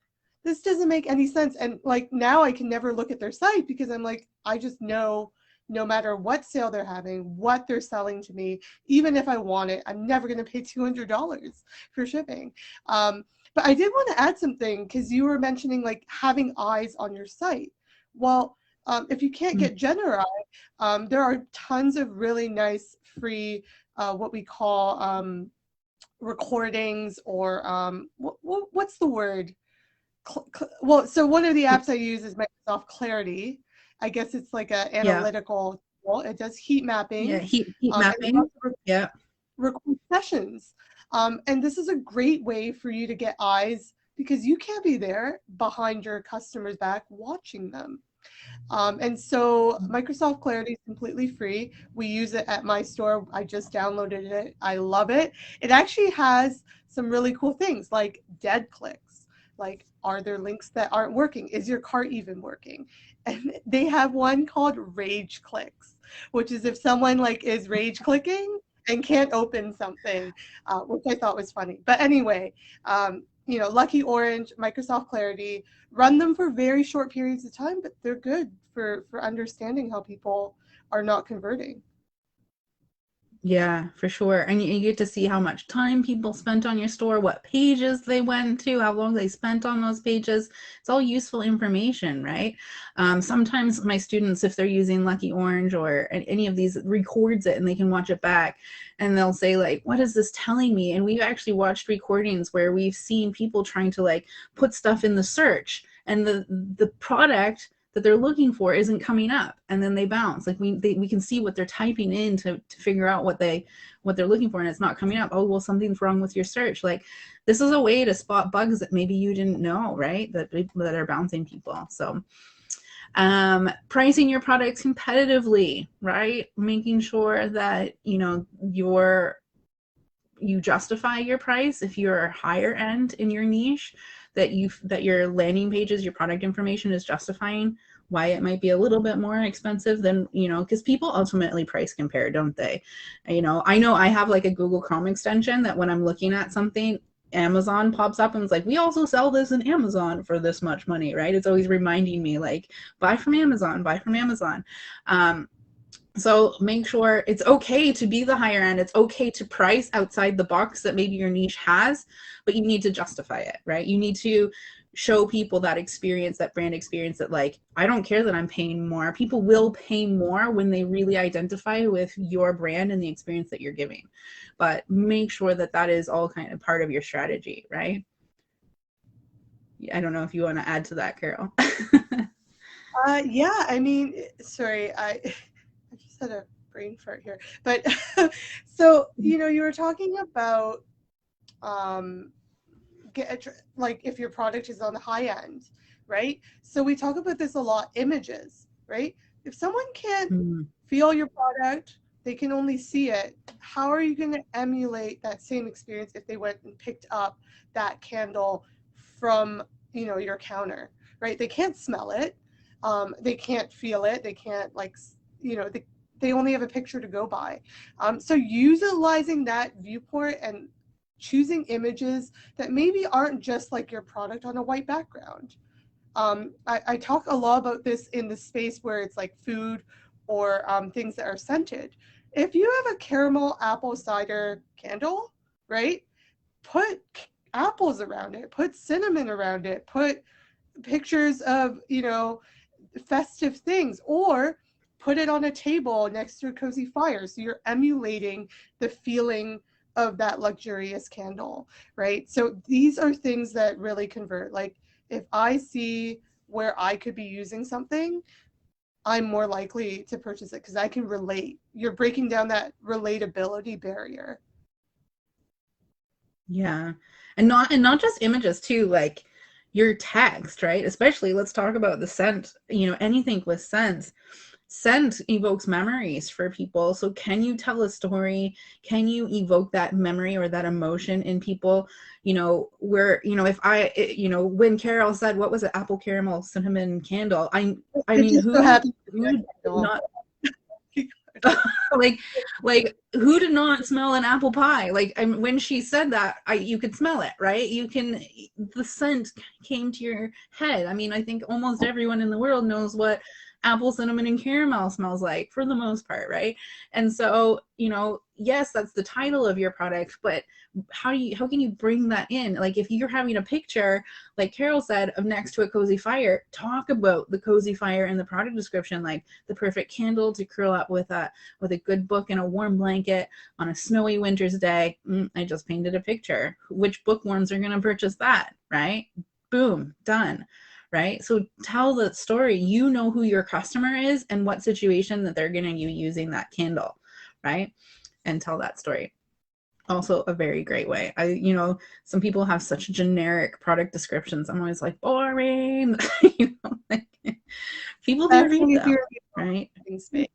this doesn't make any sense. And like now I can never look at their site because I'm like, I just know no matter what sale they're having, what they're selling to me, even if I want it, I'm never going to pay $200 for shipping. But I did want to add something because you were mentioning like having eyes on your site. Well, if you can't get Jen or I, there are tons of really nice free, what we call recordings or what's the word? Well, so one of the apps I use is Microsoft Clarity. I guess it's like an analytical tool. It does heat mapping. Yeah, heat mapping. Yeah. Record sessions. And this is a great way for you to get eyes because you can't be there behind your customer's back watching them. And so Microsoft Clarity is completely free. We use it at my store. I just downloaded it. I love it. It actually has some really cool things like dead clicks. Like, are there links that aren't working? Is your cart even working? And they have one called rage clicks, which is if someone like is rage clicking and can't open something, which I thought was funny. But anyway, you know, Lucky Orange, Microsoft Clarity, run them for very short periods of time, but they're good for understanding how people are not converting. Yeah, for sure. And you get to see how much time people spent on your store, what pages they went to, how long they spent on those pages. It's all useful information, right? Sometimes my students, if they're using Lucky Orange or any of these, records it and they can watch it back and they'll say like, what is this telling me? And we've actually watched recordings where we've seen people trying to like put stuff in the search and the product that they're looking for isn't coming up, and then they bounce. Like we can see what they're typing in to figure out what they're looking for, and it's not coming up. Oh, well, something's wrong with your search. Like this is a way to spot bugs that maybe you didn't know, right? That are bouncing people. So pricing your products competitively, right? Making sure that, you know, you justify your price if you're higher end in your niche, that your landing pages, your product information is justifying why it might be a little bit more expensive than, you know, because people ultimately price compare, don't they? You know I have like a Google Chrome extension that when I'm looking at something, Amazon pops up and it's like, we also sell this in Amazon for this much money, right? It's always reminding me, like, buy from Amazon, buy from Amazon. So make sure it's okay to be the higher end. It's okay to price outside the box that maybe your niche has, but you need to justify it, right? You need to show people that experience, that brand experience, that like, I don't care that I'm paying more. People will pay more when they really identify with your brand and the experience that you're giving. But make sure that that is all kind of part of your strategy, right? I don't know if you want to add to that, Carol. Yeah, I mean, sorry, I just had a brain fart here. But so, you know, you were talking about like if your product is on the high end, right? So we talk about this a lot, images, right? If someone can't feel your product, they can only see it. How are you going to emulate that same experience if they went and picked up that candle from, you know, your counter, right? They can't smell it. They can't feel it. They can't, like, you know, they only have a picture to go by. So utilizing that viewport and choosing images that maybe aren't just like your product on a white background. I talk a lot about this in the space where it's like food or things that are scented. If you have a caramel apple cider candle, right, put apples around it, put cinnamon around it, put pictures of, you know, festive things, or put it on a table next to a cozy fire. So you're emulating the feeling of that luxurious candle, right? So these are things that really convert. Like if I see where I could be using something, I'm more likely to purchase it because I can relate. You're breaking down that relatability barrier. Yeah. And not just images too, like your text, right? Especially, let's talk about the scent, you know, anything with scents. Scent evokes memories for people. So can you tell a story? Can you evoke that memory or that emotion in people? You know, where, you know, you know, when Carol said, what was it? Apple caramel cinnamon candle. I mean, Just so happy who did not like who did not smell an apple pie? Like, when she said that, you could smell it, right? The scent came to your head. I mean, I think almost everyone in the world knows what apple, cinnamon, and caramel smells like for the most part, right? And so, you know, yes, that's the title of your product, but how can you bring that in? Like, if you're having a picture, like Carol said, of next to a cozy fire, talk about the cozy fire in the product description, like the perfect candle to curl up with a good book and a warm blanket on a snowy winter's day. I just painted a picture. Which bookworms are going to purchase that, right? Boom, done. Right? So tell the story. You know who your customer is and what situation that they're going to be using that candle, right? And tell that story. Also a very great way. You know, some people have such generic product descriptions. I'm always like, boring. You know, like, people do read them, right? Space.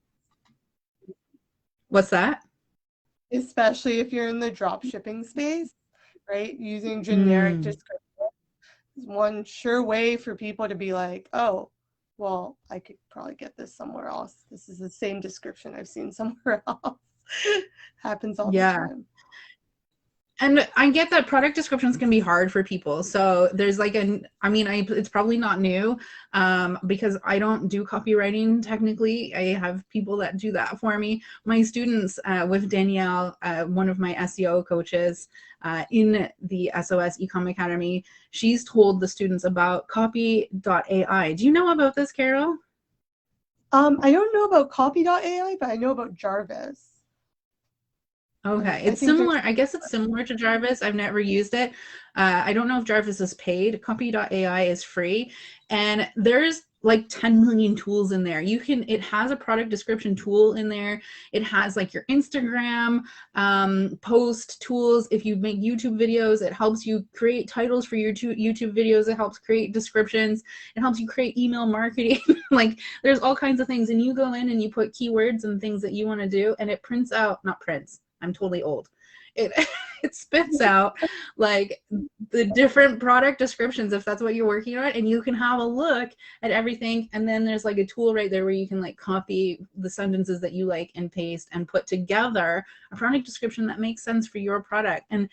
What's that? Especially if you're in the drop shipping space, right? Using generic descriptions is one sure way for people to be like, oh, well, I could probably get this somewhere else. This is the same description I've seen somewhere else. Happens all the time. And I get that product descriptions can be hard for people. So there's like it's probably not new because I don't do copywriting technically. I have people that do that for me. My students with Danielle, one of my SEO coaches in the SOS Ecom Academy, she's told the students about copy.ai. Do you know about this, Carol? I don't know about copy.ai, but I know about Jarvis. Okay, I it's think there's similar. I guess it's similar to Jarvis. I've never used it. I don't know if Jarvis is paid. Copy.ai is free, and there's like 10 million tools in there. It has a product description tool in there. It has like your Instagram post tools. If you make YouTube videos, it helps you create titles for your YouTube videos. It helps create descriptions. It helps you create email marketing. Like there's all kinds of things, and you go in and you put keywords and things that you want to do, and it prints out, not prints. I'm totally old. It it spits out like the different product descriptions if that's what you're working on, and you can have a look at everything. And then there's like a tool right there where you can like copy the sentences that you like and paste and put together a product description that makes sense for your product. And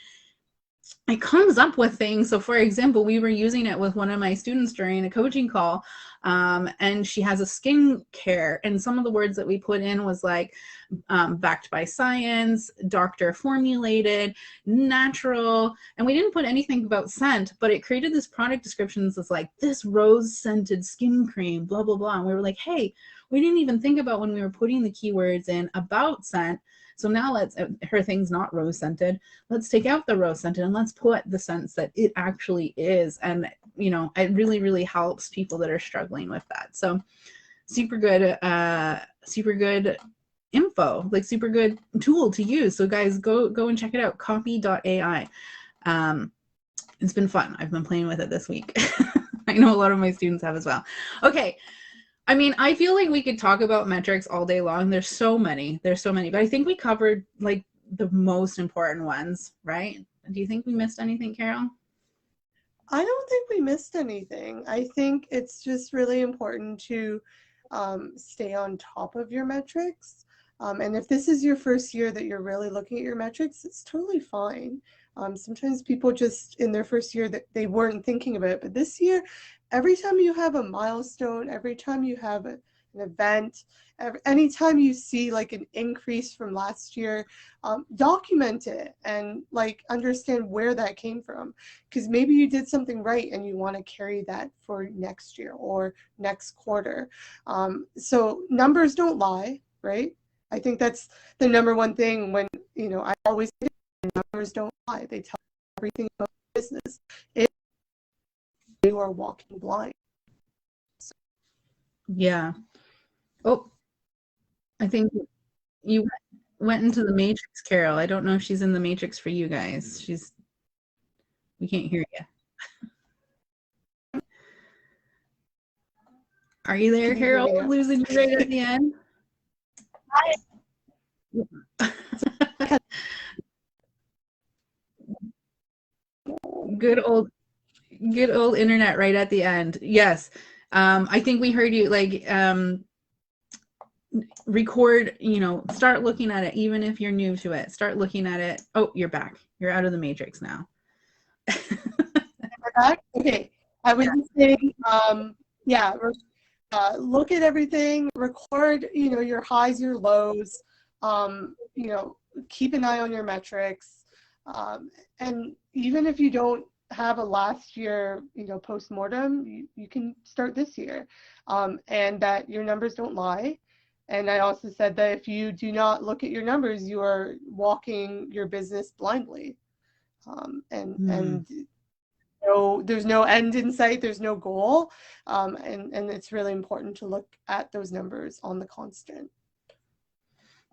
it comes up with things. So for example, we were using it with one of my students during a coaching call, and she has a skin care, and some of the words that we put in was like backed by science, doctor formulated, natural, and we didn't put anything about scent, but it created this product description that's like this rose scented skin cream, blah blah blah. And we were like, hey, we didn't even think about when we were putting the keywords in about scent. So now her thing's not rose scented. Let's take out the rose scented and let's put the scents that it actually is. And, you know, it really, really helps people that are struggling with that. So super good info, like super good tool to use. So guys, go and check it out. Copy.ai. It's been fun. I've been playing with it this week. I know a lot of my students have as well. Okay. I mean, I feel like we could talk about metrics all day long. There's so many, but I think we covered like the most important ones, right? Do you think we missed anything, Carol? I don't think we missed anything. I think it's just really important to stay on top of your metrics. And if this is your first year that you're really looking at your metrics, it's totally fine. Sometimes people just in their first year that they weren't thinking about it, but this year, every time you have a milestone, every time you have an event, anytime you see like an increase from last year, document it and like understand where that came from, because maybe you did something right and you want to carry that for next year or next quarter. So numbers don't lie, right? I think that's the number one thing. When, you know, I always say numbers don't lie. They tell everything about business. If you are walking blind. Yeah. Oh, I think you went into the matrix, Carol. I don't know if she's in the matrix for you guys. We can't hear you. Are you there, Carol? We're losing you right at the end. Good old internet right at the end. Yes. I think we heard you like record, you know, start looking at it, even if you're new to it. Start looking at it. Oh, you're back. You're out of the matrix now. Back? Okay. I was just saying, yeah, look at everything, record, you know, your highs, your lows, you know, keep an eye on your metrics. And even if you don't have a last year, you know, post-mortem, you can start this year, and that your numbers don't lie. And I also said that if you do not look at your numbers, you are walking your business blindly. And there's no end in sight, there's no goal. And it's really important to look at those numbers on the constant.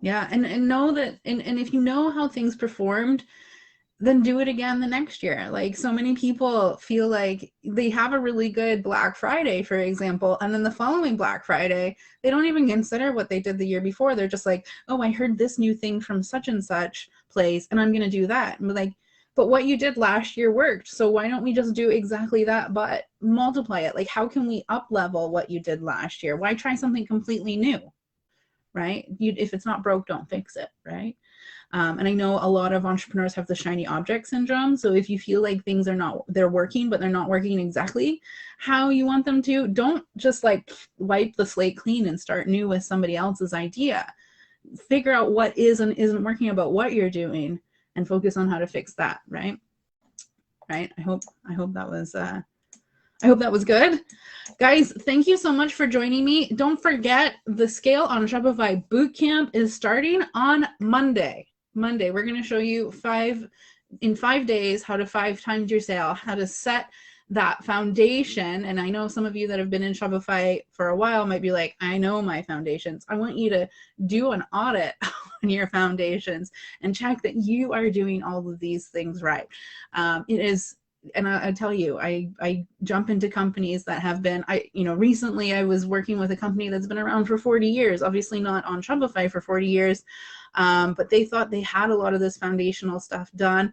Yeah, and know that, and if you know how things performed, then do it again the next year. Like, so many people feel like they have a really good Black Friday, for example, and then the following Black Friday, they don't even consider what they did the year before. They're just like, oh, I heard this new thing from such and such place, and I'm going to do that. And we're like, but what you did last year worked. So why don't we just do exactly that, but multiply it? Like, how can we up level what you did last year? Why try something completely new, right? If it's not broke, don't fix it, right? And I know a lot of entrepreneurs have the shiny object syndrome. So if you feel like things they're working, but they're not working exactly how you want them to, don't just like wipe the slate clean and start new with somebody else's idea. Figure out what is and isn't working about what you're doing and focus on how to fix that, right? Right? I hope that was good. Guys, thank you so much for joining me. Don't forget, the Scale on Shopify Bootcamp is starting on Monday. Monday, we're going to show you in 5 days how to 5 times your sale, how to set that foundation. And I know some of you that have been in Shopify for a while might be like, I know my foundations. I want you to do an audit on your foundations and check that you are doing all of these things right. It is, and I tell you, I jump into companies that have been, recently I was working with a company that's been around for 40 years, obviously not on Shopify for 40 years, but they thought they had a lot of this foundational stuff done.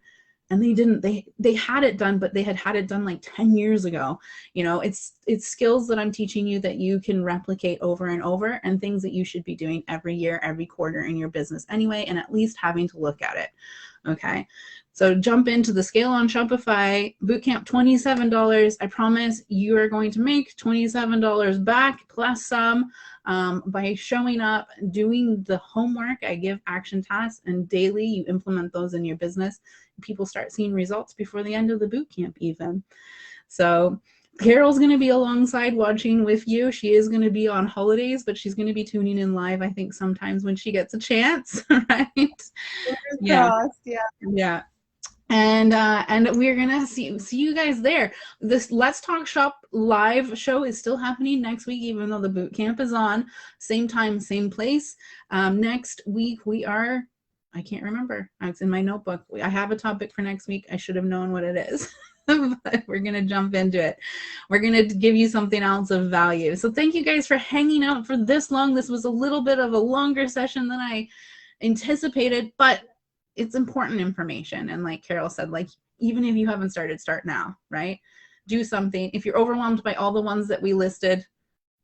And they didn't. They had it done, but they had it done like 10 years ago. It's skills that I'm teaching you that you can replicate over and over, and things that you should be doing every year, every quarter in your business anyway, and at least having to look at it. Okay. So jump into the Scale on Shopify Bootcamp, $27. I promise you are going to make $27 back plus some by showing up, doing the homework. I give action tasks, and daily you implement those in your business. People start seeing results before the end of the bootcamp even. So Carol's going to be alongside watching with you. She is going to be on holidays, but she's going to be tuning in live, I think, sometimes when she gets a chance, right? Yeah. Yeah. And we're gonna see you guys there. This Let's Talk Shop live show is still happening next week, even though the boot camp is on. Same time, same place. Next week we are, I can't remember. It's in my notebook. I have a topic for next week. I should have known what it is. But we're gonna jump into it. We're gonna give you something else of value. So thank you guys for hanging out for this long. This was a little bit of a longer session than I anticipated, but it's important information. And like Carol said, like, even if you haven't started, start now, right? Do something. If you're overwhelmed by all the ones that we listed,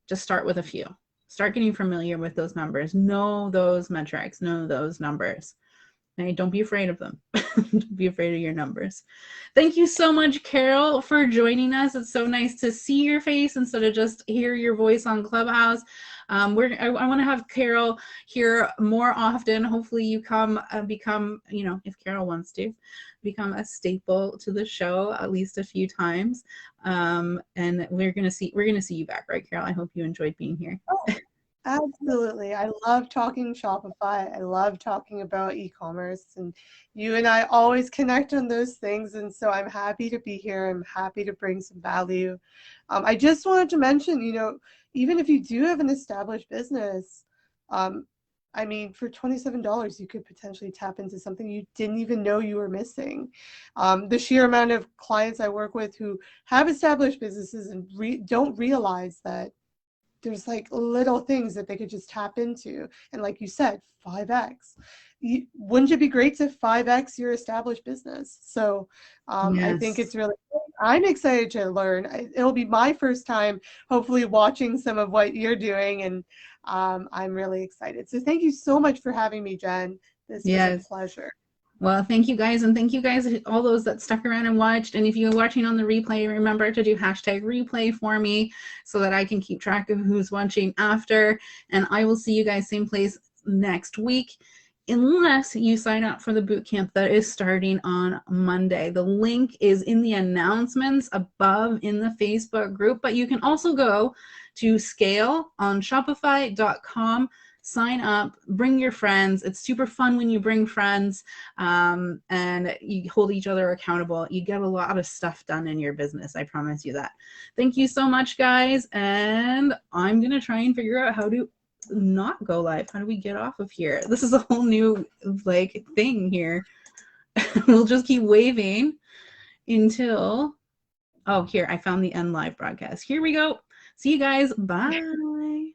just start with a few. Start getting familiar with those numbers. Know those metrics. Know those numbers. Okay? Don't be afraid of them. Don't be afraid of your numbers. Thank you so much, Carol, for joining us. It's so nice to see your face instead of just hear your voice on Clubhouse. I want to have Carol here more often. Hopefully you become, if Carol wants to, become a staple to the show at least a few times. And we're gonna see you back, right, Carol? I hope you enjoyed being here. Oh, absolutely. I love talking Shopify. I love talking about e-commerce, and you and I always connect on those things. And so I'm happy to be here. I'm happy to bring some value. I just wanted to mention, even if you do have an established business, I mean, for $27, you could potentially tap into something you didn't even know you were missing. The sheer amount of clients I work with who have established businesses and don't realize that there's like little things that they could just tap into. And like you said, 5x. Wouldn't it be great to 5x your established business? So Yes. I think it's really cool. I'm excited to learn. It'll be my first time, hopefully, watching some of what you're doing, and I'm really excited. So thank you so much for having me, Jen. This was a pleasure. Well, thank you guys, and thank you guys, all those that stuck around and watched. And if you're watching on the replay, remember to do #replay for me so that I can keep track of who's watching after. And I will see you guys same place next week, unless you sign up for the bootcamp that is starting on Monday. The link is in the announcements above in the Facebook group, but you can also go to scaleonshopify.com. Sign up, bring your friends. It's super fun when you bring friends, and you hold each other accountable. You get a lot of stuff done in your business. I promise you that. Thank you so much, guys. And I'm going to try and figure out how to not go live. How do we get off of here? This is a whole new thing here. We'll just keep waving until, here, I found the end live broadcast. Here we go. See you guys. Bye. Bye.